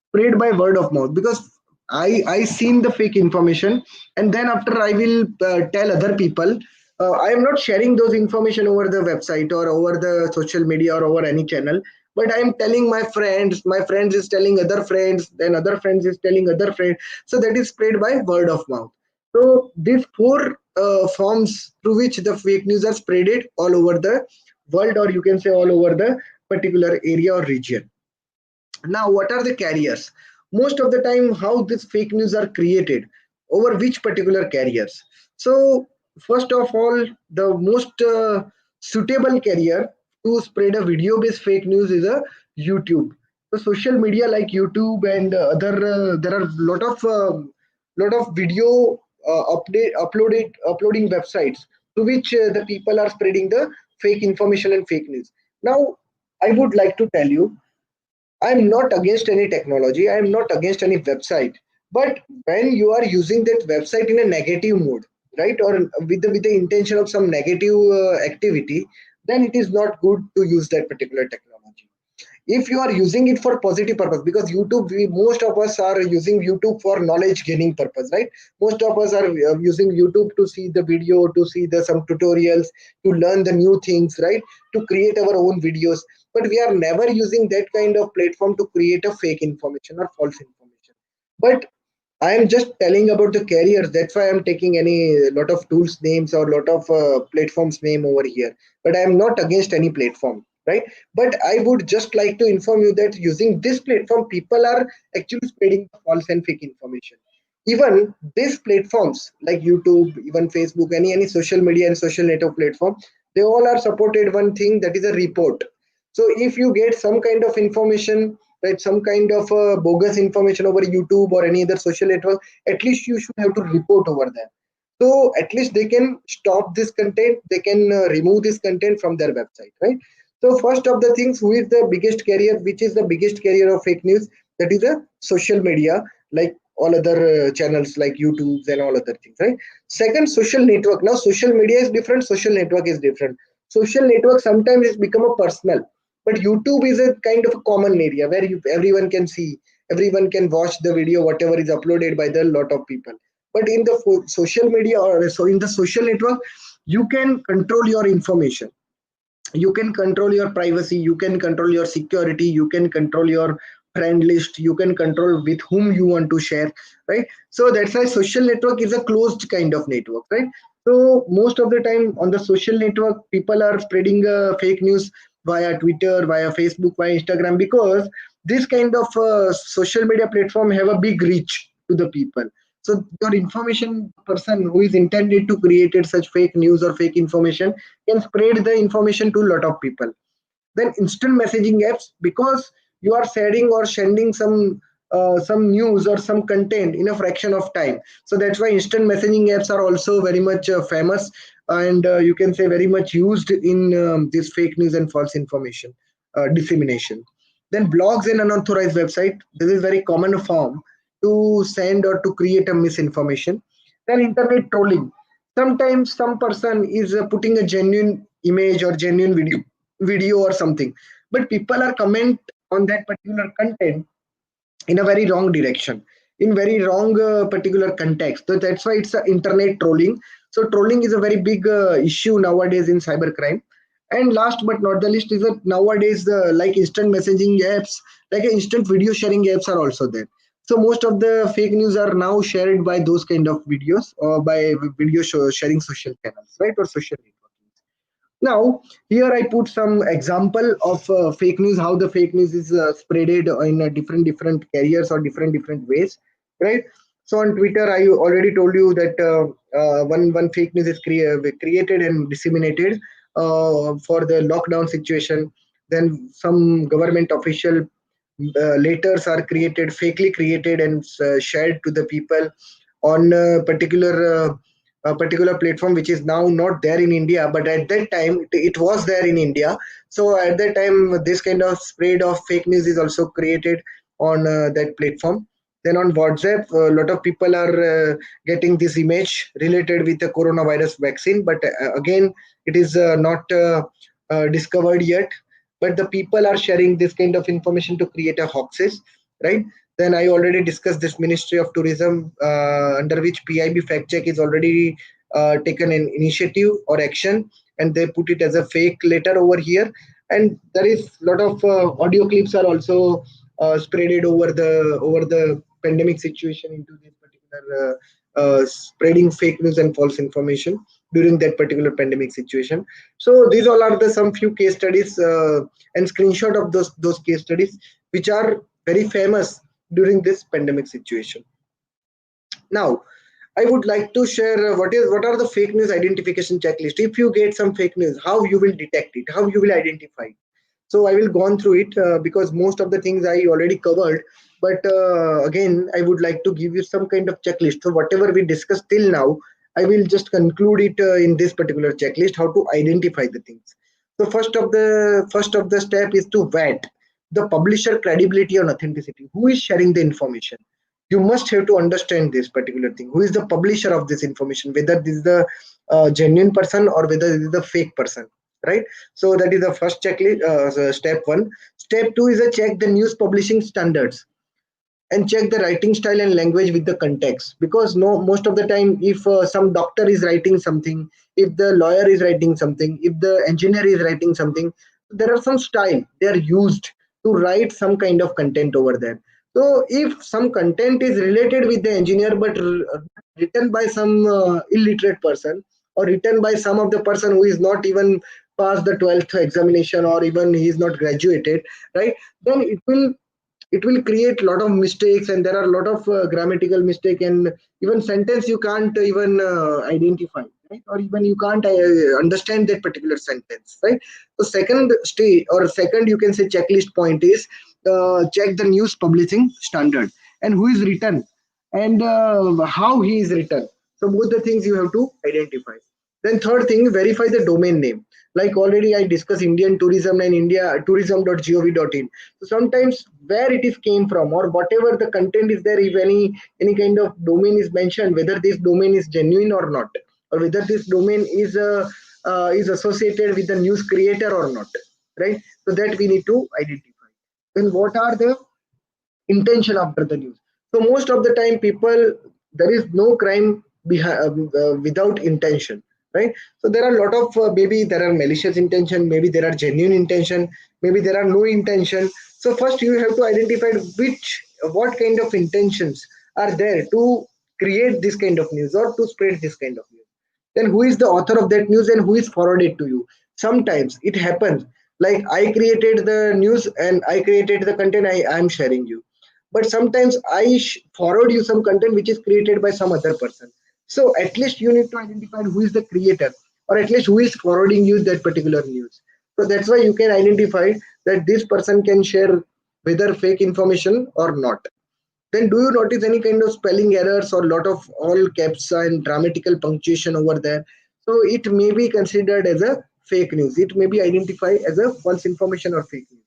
S2: spread by word of mouth, because I seen the fake information, and then after I will tell other people. I am not sharing those information over the website or over the social media or over any channel, but I am telling my friends. My friends is telling other friends, then other friends is telling other friends. So that is spread by word of mouth. So these four forms through which the fake news are spreaded all over the world, or you can say all over the particular area or region. Now, what are the carriers? Most of the time, how these fake news are created, over which particular carriers? So, first of all, the most suitable carrier to spread a video-based fake news is a YouTube. So, social media like YouTube and other, there are lot of video uploading websites to which the people are spreading the fake information and fake news. Now, I would like to tell you, I'm not against any technology. I'm not against any website. But when you are using that website in a negative mode, right, or with the intention of some negative activity, then it is not good to use that particular technology. If you are using it for positive purpose, because YouTube, most of us are using YouTube for knowledge gaining purpose, right? Most of us are using YouTube to see the video, to see the some tutorials, to learn the new things, right, to create our own videos. But we are never using that kind of platform to create a fake information or false information. But I am just telling about the carriers. That's why I'm taking any lot of tools names or lot of platforms name over here. But I am not against any platform, right? But I would just like to inform you that using this platform, people are actually spreading false and fake information. Even these platforms like YouTube, even Facebook, any social media and social network platform, they all are supported one thing, that is a report. So if you get some kind of information, right, some kind of bogus information over YouTube or any other social network, at least you should have to report over them. So at least they can stop this content, they can remove this content from their website, right? So first of the things, who is the biggest carrier, which is the biggest carrier of fake news? That is a social media, like all other channels like YouTube's and all other things, right? Second, social network. Now social media is different, social network is different. Social network sometimes it's become a personal, but YouTube is a kind of a common area where everyone can see, everyone can watch the video, whatever is uploaded by the lot of people. But in the social media, or so in the social network, you can control your information, you can control your privacy, you can control your security, you can control your friend list, you can control with whom you want to share, right? So that's why social network is a closed kind of network, right? So most of the time on the social network, people are spreading fake news via Twitter, via Facebook, via Instagram, because this kind of social media platform have a big reach to the people. So your information person who is intended to create such fake news or fake information can spread the information to a lot of people. Then instant messaging apps, because you are sharing or sending some news or some content in a fraction of time. So that's why instant messaging apps are also very much famous, and you can say very much used in this fake news and false information dissemination. Then blogs and unauthorized website, this is very common form to send or to create a misinformation. Then internet trolling, sometimes some person is putting a genuine image or genuine video or something, but people are comment on that particular content in a very wrong direction, in very wrong particular context. So that's why it's internet trolling. So trolling is a very big issue nowadays in cybercrime. And last but not the least is that nowadays like instant messaging apps, like instant video sharing apps are also there. So most of the fake news are now shared by those kind of videos or by sharing social channels, right, or social networking. Now, here I put some example of fake news, how the fake news is spreaded in different carriers or different ways, right? So on Twitter, I already told you that one fake news is created and disseminated for the lockdown situation. Then some government official letters are created, fakely created and shared to the people on a particular platform which is now not there in India, but at that time it was there in India. So at that time, this kind of spread of fake news is also created on that platform. Then on WhatsApp, a lot of people are getting this image related with the coronavirus vaccine, but again, it is not discovered yet. But the people are sharing this kind of information to create a hoaxes, right? Then I already discussed this Ministry of Tourism, under which PIB fact check is already taken an initiative or action, and they put it as a fake letter over here. And there is a lot of audio clips are also spreaded over the pandemic situation into this particular spreading fake news and false information during that particular pandemic situation. So these all are the some few case studies and screenshot of those case studies which are very famous during this pandemic situation. Now, I would like to share what are the fake news identification checklist. If you get some fake news, how you will detect it, how you will identify it. So I will go on through it because most of the things I already covered. But again, I would like to give you some kind of checklist. So whatever we discussed till now, I will just conclude it in this particular checklist. How to identify the things. So first of the step is to vet the publisher credibility and authenticity. Who is sharing the information? You must have to understand this particular thing. Who is the publisher of this information? Whether this is the genuine person or whether it is the fake person, right? So that is the first checklist. So step one. Step two is a check the news publishing standards and check the writing style and language with the context, because no, most of the time if some doctor is writing something, if the lawyer is writing something, if the engineer is writing something, there are some style they are used to write some kind of content over there. So if some content is related with the engineer but written by some illiterate person, or written by some of the person who is not even passed the 12th examination, or even he is not graduated, right, then it will create a lot of mistakes, and there are a lot of grammatical mistake, and even sentence you can't even identify, right, or even you can't understand that particular sentence, right. So second stage, or second you can say checklist point is check the news publishing standard and who is written, and how he is written. So both the things you have to identify. Then third thing, verify the domain name. Like already I discussed Indian tourism and India tourism.gov.in. So sometimes where it is came from, or whatever the content is there, if any kind of domain is mentioned, whether this domain is genuine or not, or whether this domain is associated with the news creator or not, right? So that we need to identify. Then what are the intention after the news? So most of the time people, there is no crime without intention, right? So there are a lot of maybe there are malicious intention, maybe there are genuine intention, maybe there are no intention. So first you have to identify which what kind of intentions are there to create this kind of news or to spread this kind of news. Then who is the author of that news and who is forwarded to you? Sometimes it happens, like I created the news and I created the content, I am sharing you, but sometimes I forward you some content which is created by some other person. So at least you need to identify who is the creator, or at least who is forwarding you that particular news. So that's why you can identify that this person can share whether fake information or not. Then do you notice any kind of spelling errors or lot of all caps and grammatical punctuation over there? So it may be considered as a fake news. It may be identified as a false information or fake news.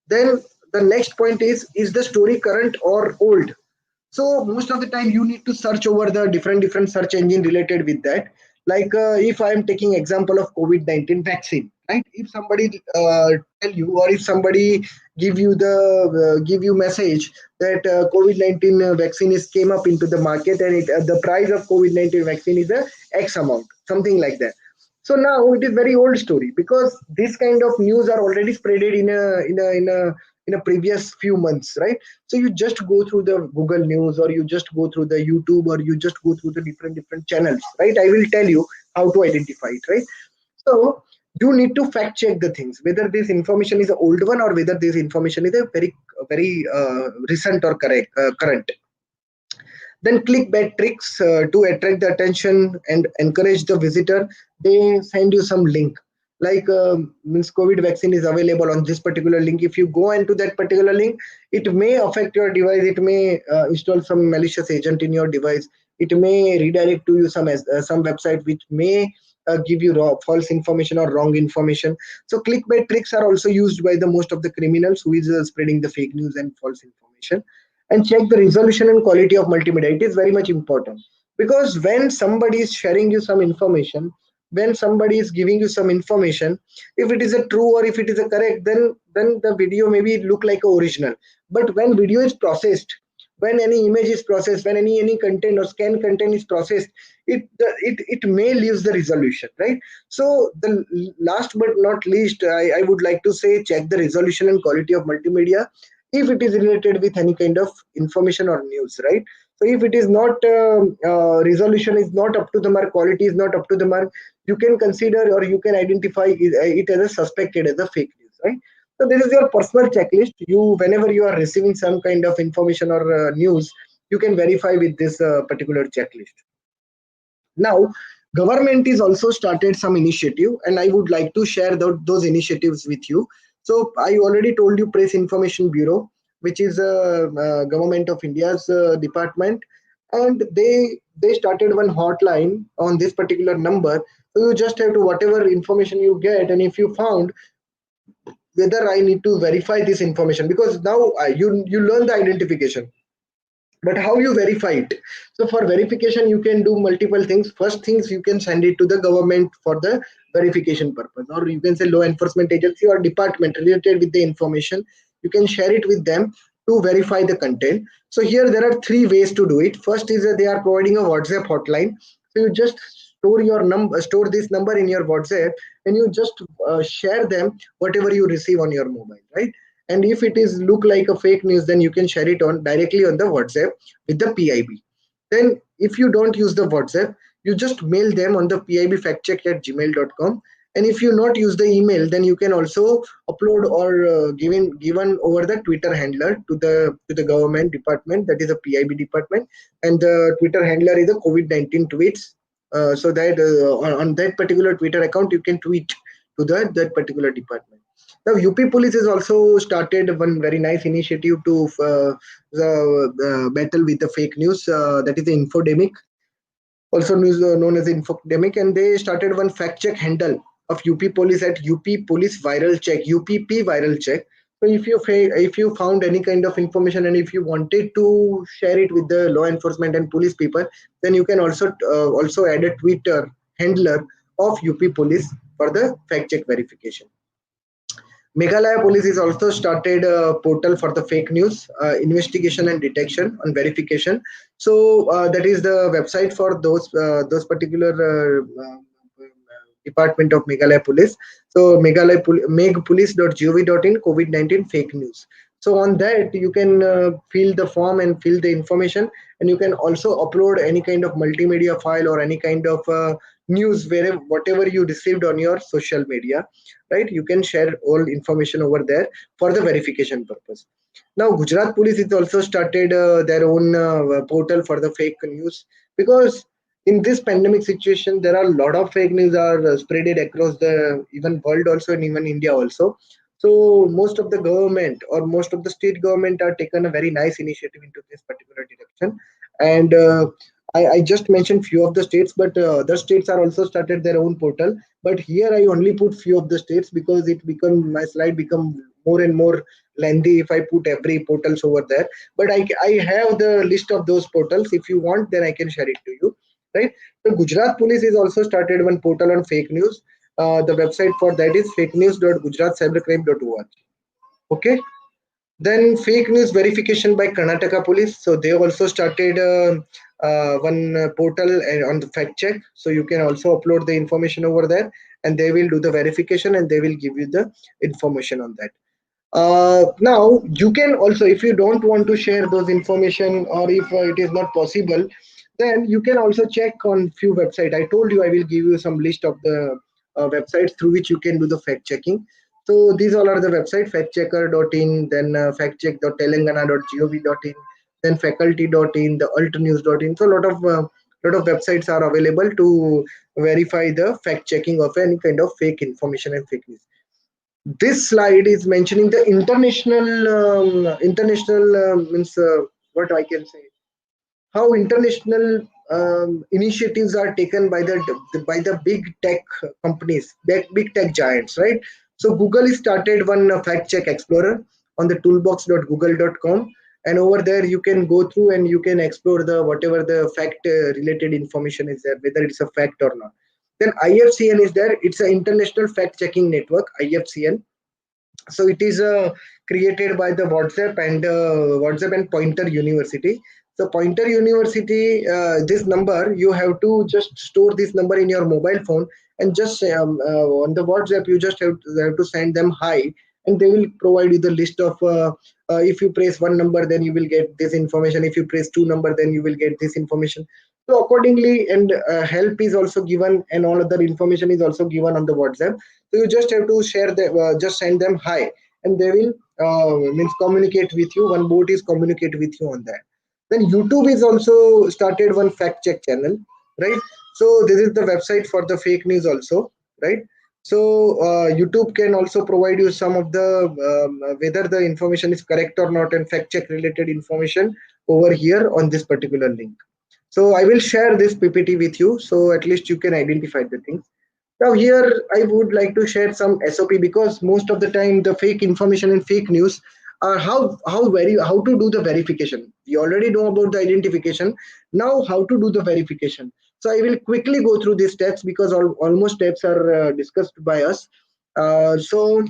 S2: Then the next point is the story current or old? So most of the time you need to search over the different search engine related with that. Like if I am taking example of COVID-19 vaccine, right? If somebody tell you, or if somebody give you message that COVID-19 vaccine is came up into the market, and the price of COVID-19 vaccine is a X amount, something like that. So now it is very old story, because this kind of news are already spreaded in a previous few months, right? So you just go through the Google News, or you just go through the YouTube, or you just go through the different channels, right? I will tell you how to identify it, right? So you need to fact check the things, whether this information is an old one or whether this information is a very recent or correct current. Then clickbait tricks to attract the attention and encourage the visitor. They send you some link, like means COVID vaccine is available on this particular link. If you go into that particular link, it may affect your device. It may install some malicious agent in your device. It may redirect to you some website which may give you false information or wrong information. So clickbait tricks are also used by the most of the criminals who is spreading the fake news and false information. And check the resolution and quality of multimedia. It is very much important, because when somebody is sharing you some information, when somebody is giving you some information, if it is a true or if it is a correct, then the video maybe look like a original. But when video is processed, when any image is processed, when any content or scan content is processed, it may lose the resolution, right? So the last but not least, I would like to say, check the resolution and quality of multimedia if it is related with any kind of information or news, right? So if it is not resolution is not up to the mark, quality is not up to the mark, you can consider or you can identify it as a suspected as a fake news, right? So this is your personal checklist. You, whenever you are receiving some kind of information or news, you can verify with this particular checklist. Now, government is also started some initiative, and I would like to share those initiatives with you. So I already told you Press Information Bureau, which is a government of India's department, and they started one hotline on this particular number. So you just have to whatever information you get, and if you found whether I need to verify this information, because now you learn the identification, but how you verify it? So for verification you can do multiple things. First things, you can send it to the government for the verification purpose, or you can say law enforcement agency or department related with the information, you can share it with them to verify the content. So here there are three ways to do it. First is that they are providing a WhatsApp hotline. So you just store this number in your WhatsApp, and you just share them whatever you receive on your mobile, right? And if it is look like a fake news, then you can share it on directly on the WhatsApp with the PIB. Then if you don't use the WhatsApp, you just mail them on the PIB factcheck at gmail.com. And if you not use the email, then you can also upload or given over the Twitter handler to the government department, that is a PIB department, and the Twitter handler is the COVID-19 tweets. So that on that particular Twitter account, you can tweet to that particular department. Now, UP Police has also started one very nice initiative to battle with the fake news. That is the infodemic, also known as infodemic, and they started one fact check handle of UP Police at UP Police Viral Check, UPP Viral Check. So if you found any kind of information and if you wanted to share it with the law enforcement and police people, then you can also add a Twitter handler of UP Police for the fact check verification. Meghalaya Police has also started a portal for the fake news investigation and detection and verification. So that is the website for those particular department of Meghalaya Police. So megpolice.gov.in COVID-19 fake news. So on that you can fill the form and fill the information, and you can also upload any kind of multimedia file or any kind of news wherever whatever you received on your social media, right? You can share all information over there for the verification purpose. Now Gujarat Police has also started their own portal for the fake news, because in this pandemic situation there are a lot of fake news are spreaded across the even world also, and even India also. So most of the government or most of the state government are taken a very nice initiative into this particular direction. And I just mentioned few of the states, but other states are also started their own portal. But here I only put few of the states because it become my slide become more and more lengthy if I put every portals over there. But I have the list of those portals. If you want, then I can share it to you, right? So Gujarat Police is also started one portal on fake news. The website for that is fakenews.gujaratcybercrime.org. Okay. Then fake news verification by Karnataka Police. So they also started one portal on the fact check. So you can also upload the information over there, and they will do the verification and they will give you the information on that. Now you can also, if you don't want to share those information, or if it is not possible, then you can also check on few websites. I told you I will give you some list of the websites through which you can do the fact checking. So these all are the website: factchecker.in, then factcheck.telangana.gov.in, then faculty.in, the altnews.in. So a lot of websites are available to verify the fact checking of any kind of fake information and fake news. This slide is mentioning the international means what I can say, how international initiatives are taken by the big tech companies, big tech giants, right? So Google has started one fact check explorer on the toolbox.google.com, and over there you can go through and you can explore the whatever the fact related information is there, whether it's a fact or not. Then IFCN is there. It's an international fact checking network, IFCN. So it is created by the WhatsApp and Pointer University. So Pointer University, this number you have to just store this number in your mobile phone, and just on the WhatsApp you just have to send them hi, and they will provide you the list of if you press one number then you will get this information, if you press two number then you will get this information. So accordingly, and help is also given, and all other information is also given on the WhatsApp. So you just have to share them, just send them hi, and they will means communicate with you. One bot is communicate with you on that. Then YouTube is also started one fact check channel, right? So this is the website for the fake news also, right? So YouTube can also provide you some of the whether the information is correct or not, and fact check related information over here on this particular link. So I will share this PPT with you, so at least you can identify the things. Now here I would like to share some SOP, because most of the time the fake information and fake news are how to do the verification. We already know about the identification. Now how to do the verification. So I will quickly go through these steps, because almost steps are discussed by us. So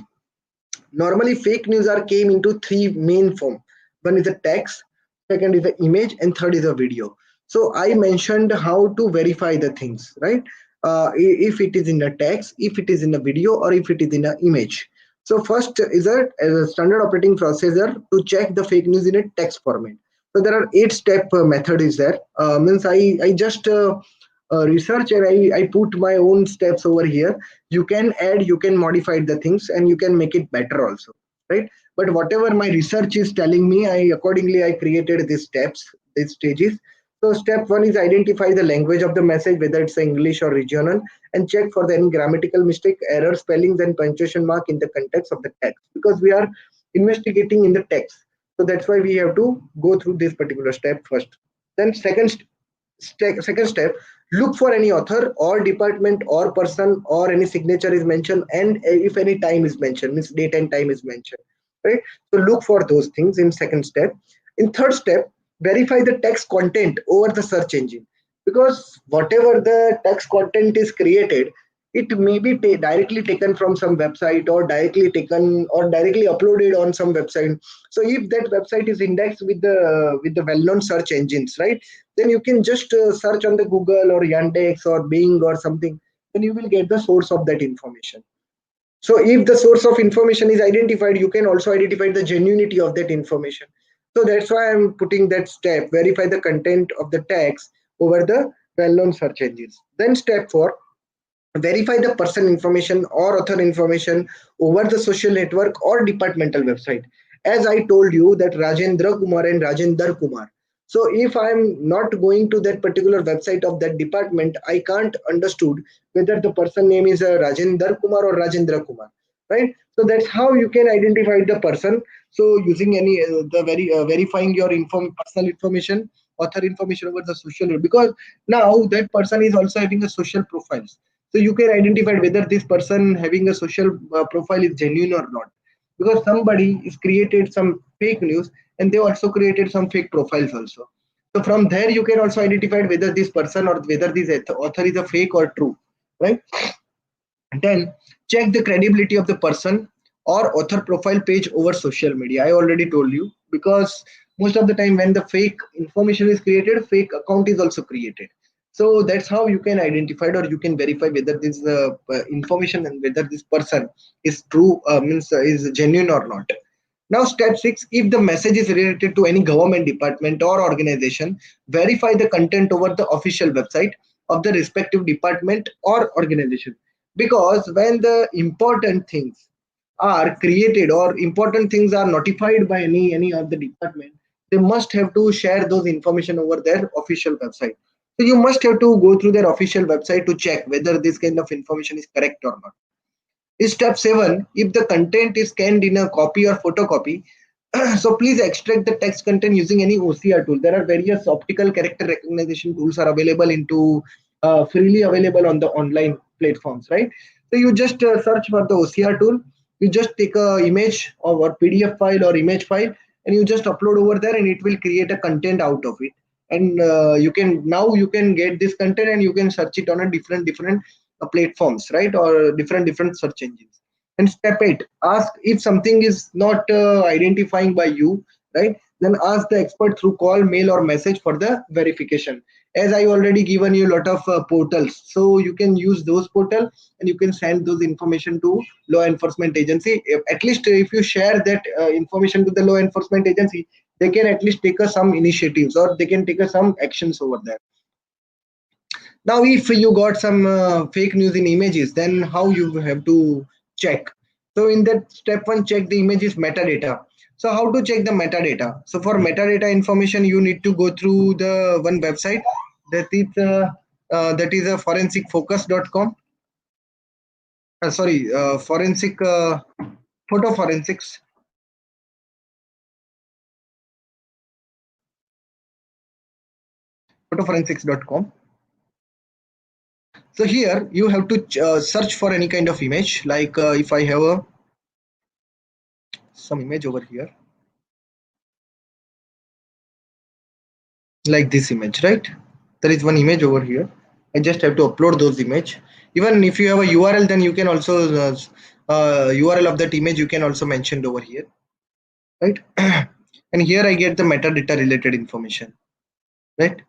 S2: normally fake news are came into three main form. One is a text, second is an image, and third is a video. So I mentioned how to verify the things, right? If it is in a text, if it is in a video, or if it is in an image. So first is a standard operating procedure to check the fake news in a text format. So there are 8 step method is there. Means I just research, and I put my own steps over here. You can add, you can modify the things, and you can make it better also, right? But whatever my research is telling me, I accordingly I created these steps, these stages. So step one is identify the language of the message, whether it's English or regional, and check for the any grammatical mistake, error, spellings, and punctuation mark in the context of the text, because we are investigating in the text. So that's why we have to go through this particular step first. Then second step, look for any author or department or person or any signature is mentioned, and if any time is mentioned, means date and time is mentioned, right? So look for those things in second step. In third step, verify the text content over the search engine, because whatever the text content is created, it may be directly taken from some website, or directly taken or directly uploaded on some website. So if that website is indexed with the well-known search engines, right, then you can just search on the Google or Yandex or Bing or something, then you will get the source of that information. So if the source of information is identified, you can also identify the genuinity of that information. So that's why I'm putting that step, verify the content of the text over the well-known search engines. Then step 4, verify the person information or author information over the social network or departmental website. As I told you that Rajendra Kumar and Rajendra Kumar. So if I'm not going to that particular website of that department, I can't understood whether the person name is Rajendra Kumar or Rajendra Kumar, right? So that's how you can identify the person. So using any the verifying your personal information, author information over the social, because now that person is also having a social profiles. So you can identify whether this person having a social profile is genuine or not, because somebody is created some fake news, and they also created some fake profiles also. So from there you can also identify whether this person or whether this author is a fake or true, right? Then check the credibility of the person or author profile page over social media. I already told you, because most of the time when the fake information is created, fake account is also created. So that's how you can identify, or you can verify whether this information and whether this person is true, means is genuine or not. Now, step 6, if the message is related to any government department or organization, verify the content over the official website of the respective department or organization. Because when the important things are created, or important things are notified by any of the department, they must have to share those information over their official website. So you must have to go through their official website to check whether this kind of information is correct or not. Step 7, if the content is scanned in a copy or photocopy, so please extract the text content using any OCR tool. There are various optical character recognition tools are available into freely available on the online platforms, right? So you just search for the OCR tool. You just take a image or PDF file or image file, and you just upload over there, and it will create a content out of it. And you can get this content, and you can search it on a different platforms, right, or different search engines. And step 8, ask if something is not identifying by you, right? Then ask the expert through call, mail, or message for the verification. As I already given you a lot of portals, so you can use those portal and you can send those information to law enforcement agency. At least if you share that information to the law enforcement agency, they can at least take some initiatives, or they can take some actions over there. Now, if you got some fake news in images, then how you have to check? So in that step 1, check the images metadata. So how to check the metadata? So for metadata information, you need to go through the one website that is a forensicfocus.com. Sorry, forensic photo forensics photoforensics.com. So here you have to search for any kind of image. Like if I have some image over here, like this image, right? There is one image over here. I just have to upload those image. Even if you have a URL, then you can also URL of that image you can also mention over here, right? And here I get the metadata related information, right?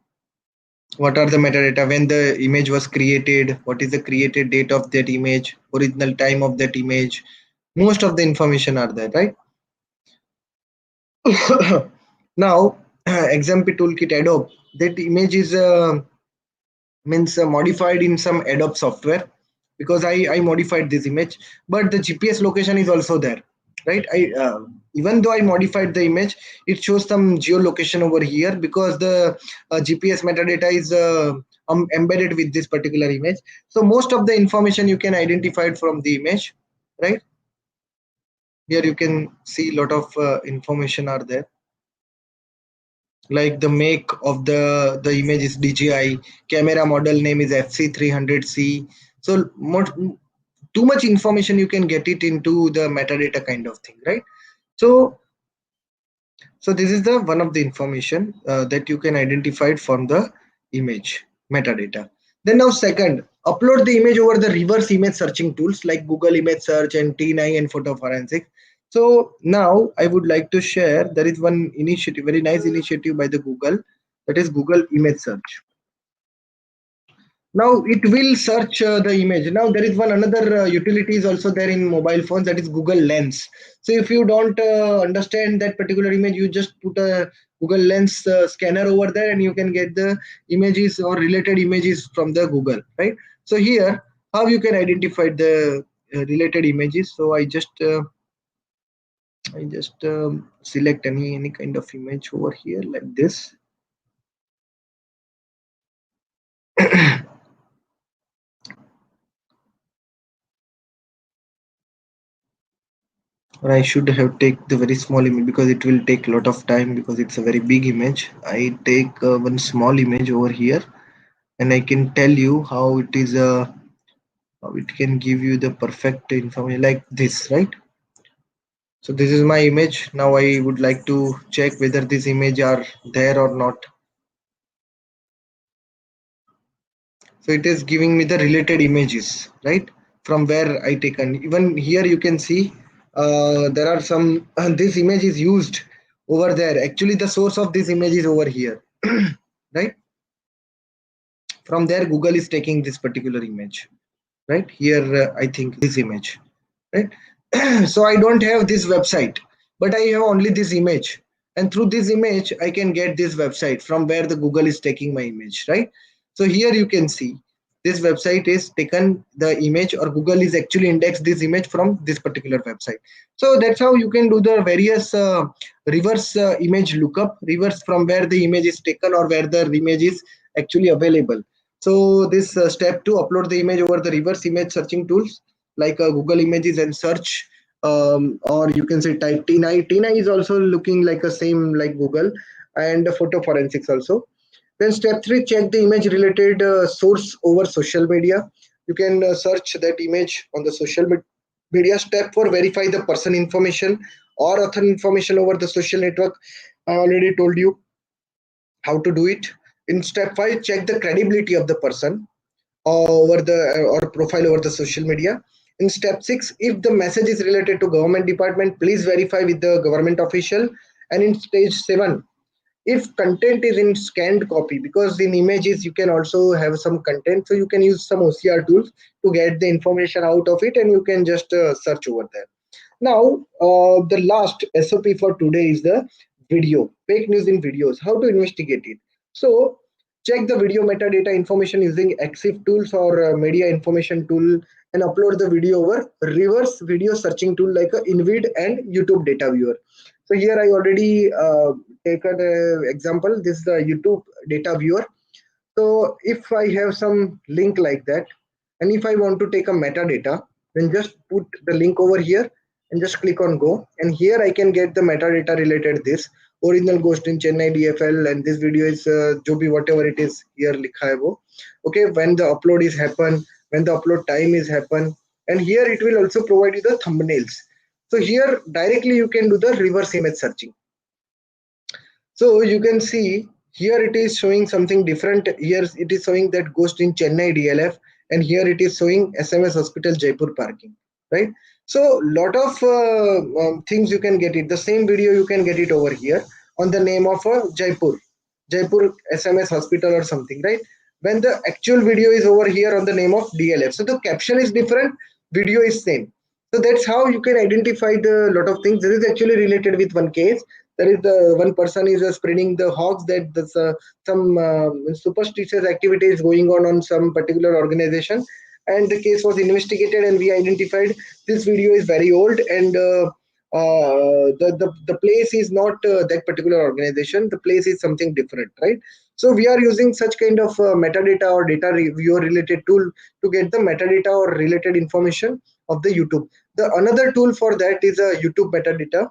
S2: What are the metadata? When the image was created, what is the created date of that image, original time of that image. Most of the information are there, right? Now, example toolkit Adobe, that image is means modified in some Adobe software, because I modified this image, but the GPS location is also there, right? I Even though I modified the image, it shows some geolocation over here, because the GPS metadata is embedded with this particular image. So most of the information you can identify it from the image, right? Here you can see a lot of information are there, like the make of the image is DJI, camera model name is FC300C. So too much information you can get it into the metadata kind of thing, right? So so this is the one of the information that you can identify it from the image metadata. Then now second, upload the image over the reverse image searching tools like Google Image Search and T9 and Photo Forensic. So now I would like to share, there is one initiative, very nice initiative by the Google, that is Google Image Search. Now it will search the image. Now there is one another utility is also there in mobile phones, that is Google Lens. So if you don't understand that particular image, you just put a Google Lens scanner over there and you can get the images or related images from the Google, right? So here, how you can identify the related images. So I just select any kind of image over here like this. Or I should have take the very small image, because it will take a lot of time, because it's a very big image. I take one small image over here, and I can tell you how it is how it can give you the perfect information like this, right? So this is my image. Now I would like to check whether this image are there or not. So it is giving me the related images, right? From where I taken. Even here you can see there are some, this image is used over there. Actually, the source of this image is over here, right? From there, Google is taking this particular image, right? Here, I think this image, right? So I don't have this website, but I have only this image, and through this image I can get this website from where the Google is taking my image, right? So here you can see this website is taken the image, or Google is actually indexed this image from this particular website. So that's how you can do the various reverse image lookup, reverse from where the image is taken or where the image is actually available. So this step to upload the image over the reverse image searching tools like Google Images and search, or you can say type T9. T9 is also looking like a same like Google, and photo forensics also. Then step 3, check the image related source over social media. You can search that image on the media. Step 4, verify the person information or author information over the social network. I already told you how to do it. In step 5, check the credibility of the person over the or profile over the social media. In step 6, if the message is related to government department, please verify with the government official. And in stage 7, if content is in scanned copy, because in images you can also have some content, so you can use some OCR tools to get the information out of it, and you can just search over there. Now, the last SOP for today is the video, fake news in videos, how to investigate it. So check the video metadata information using EXIF tools or media information tool, and upload the video over reverse video searching tool like a Invid and YouTube data viewer. So here I already taken an example. This is the YouTube data viewer. So if I have some link like that, and if I want to take a metadata, then just put the link over here and just click on go. And here I can get the metadata related this. Original ghost in Chennai DFL, and this video is jo bhi whatever it is here likha hai wo. Okay, when the upload is happen, when the upload time is happen, and here it will also provide you the thumbnails. So here directly you can do the reverse image searching. So you can see here it is showing something different. Here it is showing that ghost in Chennai DLF, and here it is showing SMS Hospital Jaipur parking, right? So lot of things you can get it. The same video you can get it over here on the name of Jaipur SMS Hospital or something, right? When the actual video is over here on the name of DLF. So the caption is different, video is same. So that's how you can identify the lot of things. This is actually related with one case. There is the one person is spreading the hoax that there's some superstitious activities going on some particular organization, and the case was investigated, and we identified this video is very old, and the place is not that particular organization. The place is something different, right? So we are using such kind of metadata or data reviewer related tool to get the metadata or related information of the YouTube. The another tool for that is a YouTube metadata.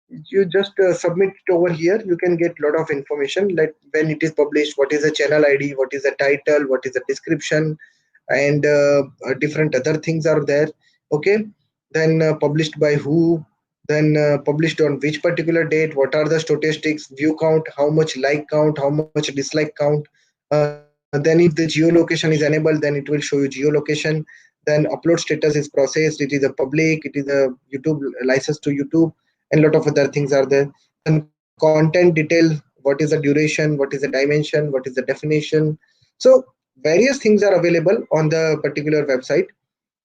S2: You just submit it over here. You can get a lot of information, like when it is published, what is the channel ID, what is the title, what is the description, and different other things are there. Okay, then published by who, then published on which particular date, what are the statistics, view count, how much like count, how much dislike count. Then if the geolocation is enabled, then it will show you geolocation. Then upload status is processed, it is a public, it is a YouTube license to YouTube, and lot of other things are there. Then content detail, what is the duration, what is the dimension, what is the definition. So various things are available on the particular website,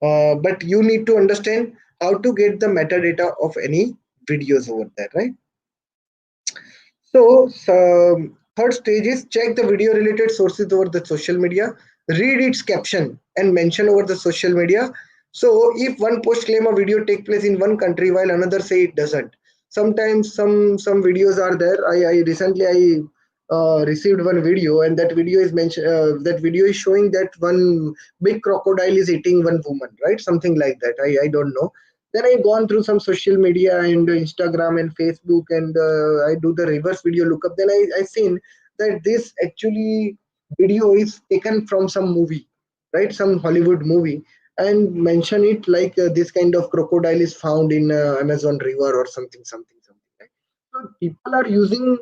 S2: but you need to understand how to get the metadata of any videos over there, right? So third stage is check the video related sources over the social media, read its caption and mention over the social media. So if one post claim a video take place in one country while another say it doesn't, sometimes some videos are there. I recently I received one video, and that video is mentioned. That video is showing that one big crocodile is eating one woman, right? Something like that. I don't know. Then I gone through some social media and Instagram and Facebook, and I do the reverse video lookup. Then I seen that this actually video is taken from some movie, right? Some Hollywood movie, and mention it like this kind of crocodile is found in Amazon river or something. Right? So people are using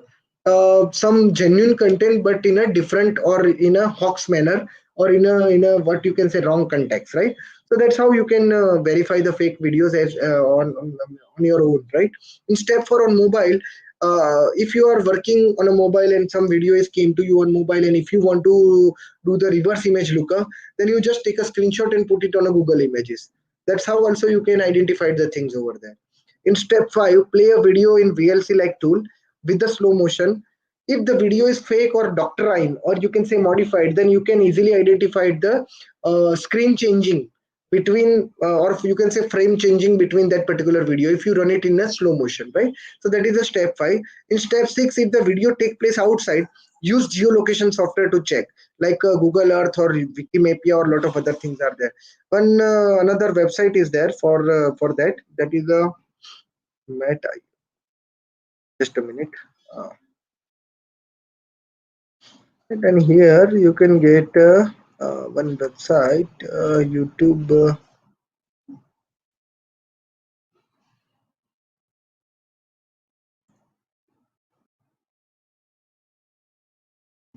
S2: some genuine content, but in a different or in a hawks manner, or in a what you can say wrong context, right? So that's how you can verify the fake videos as on your own, right? In step 4 on mobile, if you are working on a mobile and some video is came to you on mobile, and if you want to do the reverse image lookup, then you just take a screenshot and put it on a Google Images. That's how also you can identify the things over there. In step 5, play a video in VLC like tool with the slow motion. If the video is fake or doctrine, or you can say modified, then you can easily identify the screen changing between or you can say frame changing between that particular video if you run it in a slow motion, right? So that is a step 5. In step 6, if the video take place outside, use geolocation software to check, like Google Earth or Wikimedia, or a lot of other things are there. One another website is there for that. That is a Meta. Just a minute. uh, and then here you can get one website, YouTube,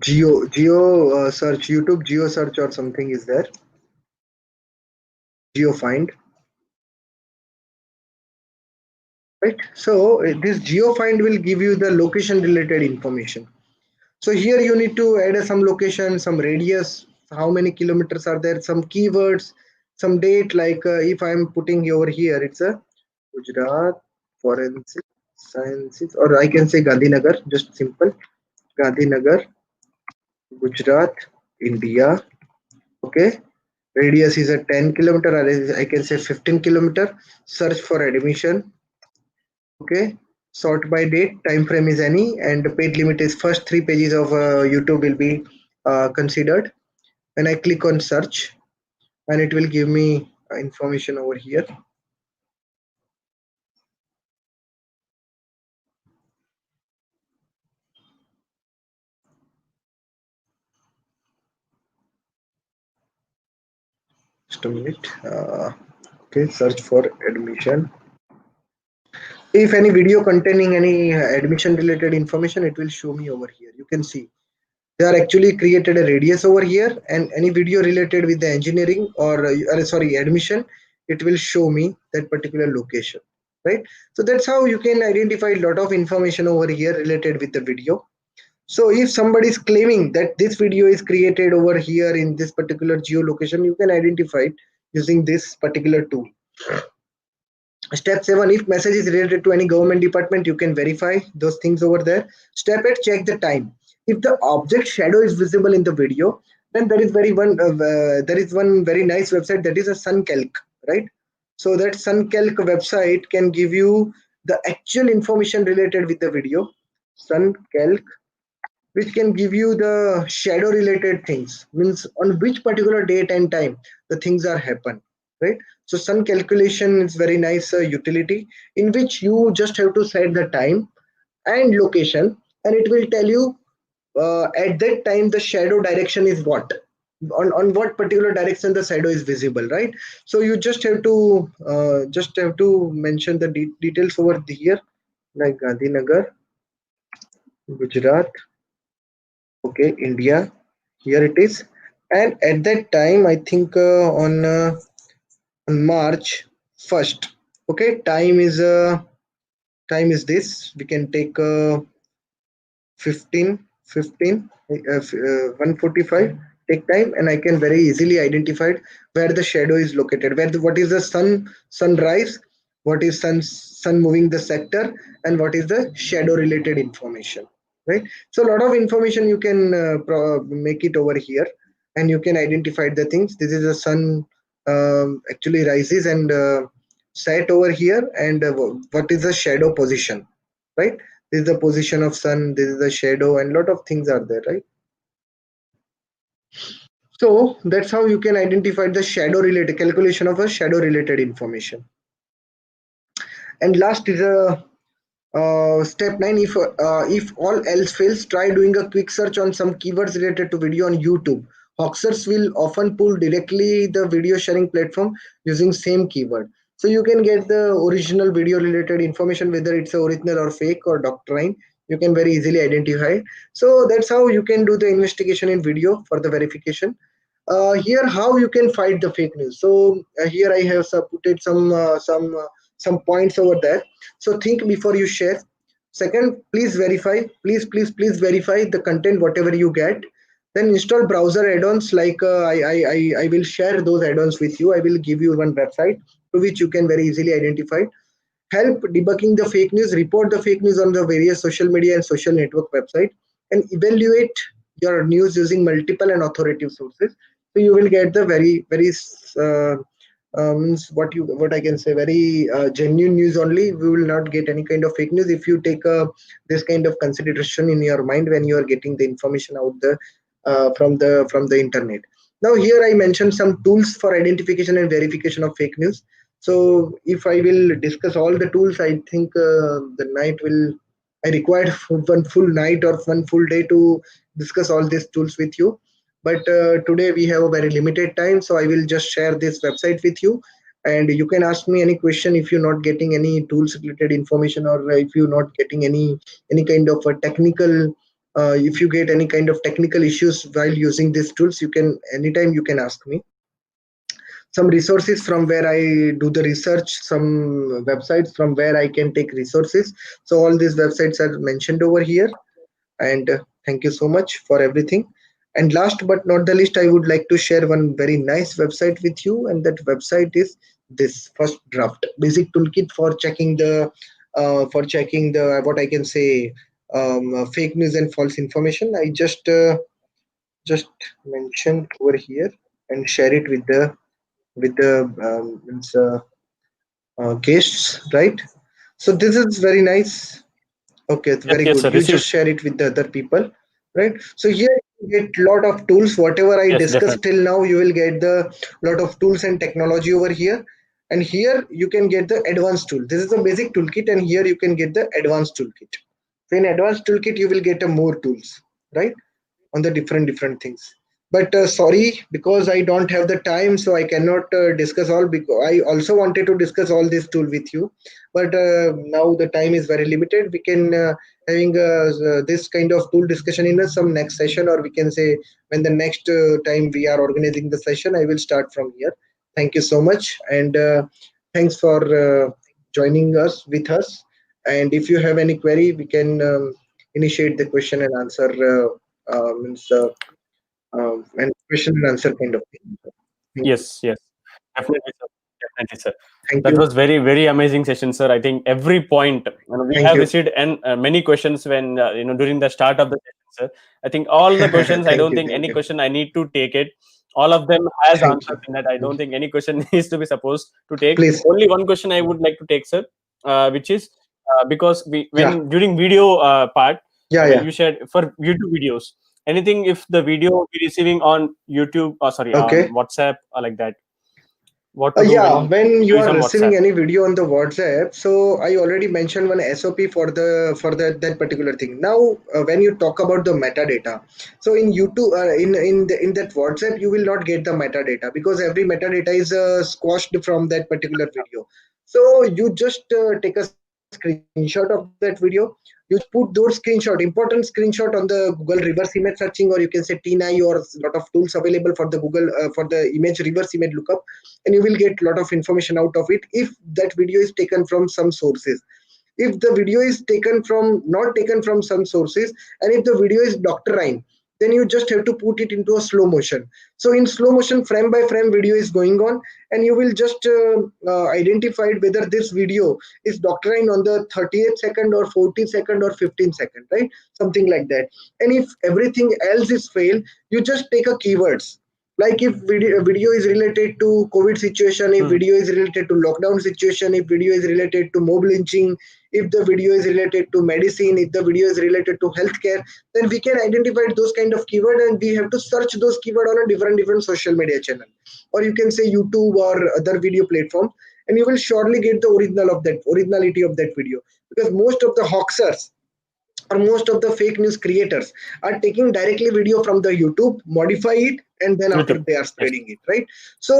S2: geo search, YouTube geo search or something is there, geo find. right? So this geofind will give you the location related information. So here you need to add some location, some radius, how many kilometers are there, some keywords, some date, like if I'm putting over here, it's a Gujarat forensic sciences, or I can say Gandhinagar, just simple Gandhinagar, Gujarat, India. Okay, radius is a 10 kilometer, or I can say 15 kilometer. Search for admission. Okay, sort by date, time frame is any, and the page limit is first three pages of YouTube will be considered. When I click on search, and it will give me information over here. Just a minute. Okay, search for admission. If any video containing any admission related information, it will show me over here. You can see they are actually created a radius over here, and any video related with the engineering or sorry, admission, it will show me that particular location, right? So that's how you can identify a lot of information over here related with the video. So if somebody is claiming that this video is created over here in this particular geolocation, you can identify it using this particular tool. Step 7, if message is related to any government department, you can verify those things over there. Step 8, check the time. If the object shadow is visible in the video, then there is one very nice website, that is a SunCalc, right? So that SunCalc website can give you the actual information related with the video. SunCalc, which can give you the shadow related things, means on which particular date and time the things are happen, right? So sun calculation is very nice utility in which you just have to set the time and location, and it will tell you at that time the shadow direction is what, on what particular direction the shadow is visible, right? So you just have to mention the details over here, like Gandhinagar, Gujarat. Okay, India, here it is. And at that time, I think on March 1st. Okay, time is this, we can take 145, take time, and I can very easily identify where the shadow is located, what is the sunrise, what is sun moving the sector, and what is the shadow related information, right? So a lot of information you can make it over here, and you can identify the things. This is the sun actually rises and set over here, and what is the shadow position, right? This is the position of sun, this is the shadow, and lot of things are there, right? So that's how you can identify the shadow related calculation of a shadow related information. And last is a step 9, if all else fails, try doing a quick search on some keywords related to video on YouTube. Hoaxers will often pull directly the video sharing platform using same keyword. So you can get the original video related information, whether it's original or fake or doctrine. You can very easily identify. So that's how you can do the investigation in video for the verification. Here, how you can fight the fake news. So here I have put some points over there. So think before you share. Second, please verify. Please verify the content whatever you get. Then install browser add-ons, like I will share those add-ons with you. I will give you one website to which you can very easily identify. Help debugging the fake news. Report the fake news on the various social media and social network website, and evaluate your news using multiple and authoritative sources. So you will get the very uh, what I can say, very genuine news only. We will not get any kind of fake news if you take this kind of consideration in your mind when you are getting the information out from the internet. Now here I mentioned some tools for identification and verification of fake news. So if I will discuss all the tools, I think the night will I required one full night or one full day to discuss all these tools with you. But today we have a very limited time, so I will just share this website with you, and you can ask me any question if you're not getting any tools related information, or if you're not getting any kind of a technical if you get any kind of technical issues while using these tools, you can anytime you can ask me. some resources from where I do the research, some websites from where I can take resources. So all these websites are mentioned over here. And thank you so much for everything. And last but not the least, I would like to share one very nice website with you, and that website is this First Draft basic toolkit for checking the what I can say, fake news and false information. I just mention over here and share it with the guests, right? So this is very nice. Okay, it's
S1: Yes,
S2: very
S1: yes,
S2: good.
S1: sir.
S2: You just
S1: Received.
S2: share it with the other people, right? So here you get lot of tools. Whatever I
S1: Yes,
S2: discussed
S1: definitely.
S2: till now, you will get the lot of tools and technology over here. And here you can get the advanced tool. This is a basic toolkit, and here you can get the advanced toolkit. So in advanced toolkit, you will get a more tools, right? On the different things. But sorry, because I don't have the time, so I cannot discuss all, because I also wanted to discuss all this tool with you. But now the time is very limited. We can having this kind of tool discussion in some next session, or we can say when the next time we are organizing the session, I will start from here. Thank you so much, and thanks for joining us with us. And if you have any query, we can initiate the question and answer, means and question and answer kind of thing. Thank you.
S1: Yes, yes, definitely, sir. Definitely, sir.
S2: Thank
S1: That
S2: you.
S1: was very amazing session, sir. I think every point, we
S2: Thank
S1: have
S2: you.
S1: received and many questions when during the start of the session, sir. I think all the questions. I
S2: Thank
S1: don't
S2: you.
S1: think
S2: Thank
S1: any
S2: you.
S1: question I need to take it. All of them has
S2: Thank
S1: answers
S2: you.
S1: in that. I
S2: Thank
S1: don't
S2: you.
S1: think any question is to be supposed to take.
S2: Please.
S1: Only one question I would like to take, sir, which is because we
S2: Yeah.
S1: when during video part
S2: Yeah.
S1: when
S2: Yeah.
S1: you shared for YouTube videos, anything if the video be receiving on YouTube, sorry, on
S2: Okay.
S1: WhatsApp or like that, what to do
S2: Yeah,
S1: when
S2: when
S1: video
S2: you
S1: is
S2: are
S1: on
S2: receiving
S1: WhatsApp.
S2: any video on the WhatsApp, so I already mentioned one SOP for the for that particular thing. Now, when you talk about the metadata, so in YouTube, in that WhatsApp, you will not get the metadata, because every metadata is squashed from that particular video. So you just take a screenshot of that video. You just put those important screenshot on the Google reverse image searching, or you can say T9, or lot of tools available for the Google for the image reverse image lookup, and you will get lot of information out of it if that video is taken from some sources. If the video is taken from not taken from some sources, and if the video is doctrine, then you just have to put it into a slow motion. So in slow motion, frame by frame video is going on, and you will just identify whether this video is doctrine on the 38th second or 40th second or 15th second, right? Something like that. And if everything else is failed, you just take a keywords, like if video is related to COVID situation, if
S1: Hmm.
S2: video is related to lockdown situation, if video is related to mob lynching, if the video is related to medicine, if the video is related to healthcare, then we can identify those kind of keyword, and we have to search those keyword on a different social media channel, or you can say YouTube or other video platform, and you will surely get the originality of that video, because most of the hoaxers or most of the fake news creators are taking directly video from the YouTube, modify it, and then after
S1: YouTube.
S2: they are
S1: Yes.
S2: spreading it, right? So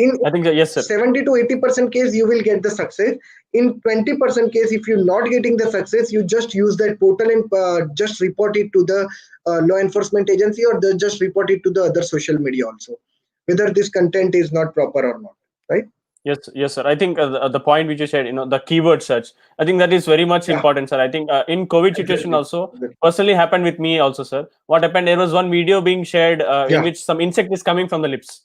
S2: in
S1: I think that, yes, sir.
S2: 70 to 80% case, you will get the success. In 20% case, if you're not getting the success, you just use that portal and just report it to the law enforcement agency, or just report it to the other social media also, whether this content is not proper or not, right?
S1: Yes, yes, sir. I think the point which you said, the keyword search, I think that is very much
S2: Yeah,
S1: important, sir. I think in COVID situation
S2: exactly.
S1: also,
S2: Exactly.
S1: personally happened with me also, sir. What happened? There was one video being shared in
S2: Yeah,
S1: which some insect is coming from the lips.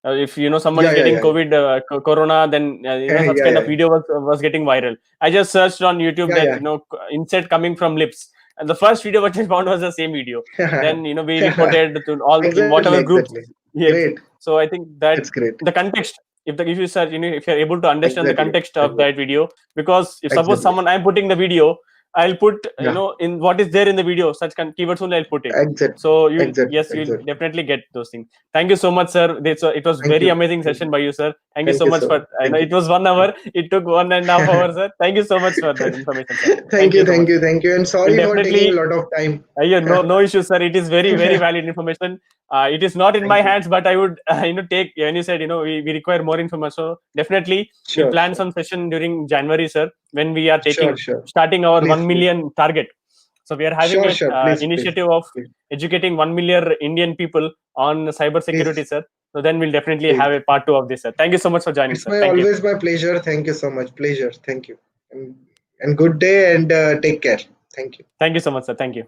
S1: If someone
S2: yeah,
S1: is
S2: yeah,
S1: getting
S2: yeah,
S1: COVID, Corona, then
S2: yeah,
S1: such
S2: yeah,
S1: kind of
S2: yeah,
S1: video was getting viral. I just searched on YouTube
S2: yeah,
S1: that
S2: yeah.
S1: insect coming from lips, and the first video which I found was the same video. Then we reported to all in
S2: Exactly,
S1: whatever groups.
S2: exactly.
S1: Yes,
S2: Great.
S1: so I think that
S2: It's great.
S1: the context, if you search, if you're able to understand the
S2: Exactly.
S1: context of that
S2: Exactly.
S1: video, because if suppose
S2: Exactly.
S1: someone I'm putting the video, I'll put
S2: Yeah.
S1: in what is there in the video, such keywords only I'll put it.
S2: Exactly.
S1: So you'll
S2: Exactly.
S1: yes, you'll
S2: Exactly.
S1: definitely get those things. Thank you so much, sir. It was
S2: Thank
S1: very
S2: you.
S1: amazing
S2: Thank
S1: session
S2: you.
S1: by you, sir. Thank you
S2: Thank
S1: so
S2: you
S1: much
S2: so much.
S1: for. I know
S2: Thank you.
S1: it was 1 hour. It took 1.5 hours, sir. Thank you so much for that
S2: you.
S1: information, sir.
S2: Thank
S1: Thank
S2: you.
S1: you so
S2: Thank
S1: much.
S2: you. Thank you. And
S1: We'll
S2: sorry for taking a
S1: definitely.
S2: lot of time.
S1: Yeah, no issues, sir. It is very valid information. It is not in my
S2: Thank you.
S1: hands, but I would take. When you said we require more information, so definitely we'll
S2: Sure.
S1: plan
S2: Sure.
S1: some session during January, sir, when we are
S2: Sure.
S1: taking
S2: Sure.
S1: starting our
S2: Please.
S1: one
S2: Please.
S1: million target. So we are having
S2: Sure,
S1: a
S2: sure. Please, please,
S1: initiative of
S2: please,
S1: educating 1 million Indian people on cyber security,
S2: please,
S1: sir. So then we'll definitely have
S2: please.
S1: a part 2 of this, sir. Thank you so much for joining,
S2: It's
S1: sir.
S2: my
S1: Thank you.
S2: always my pleasure. Thank you so much. Pleasure. Thank you. And good day and take care. Thank you.
S1: Thank you so much, sir. Thank you.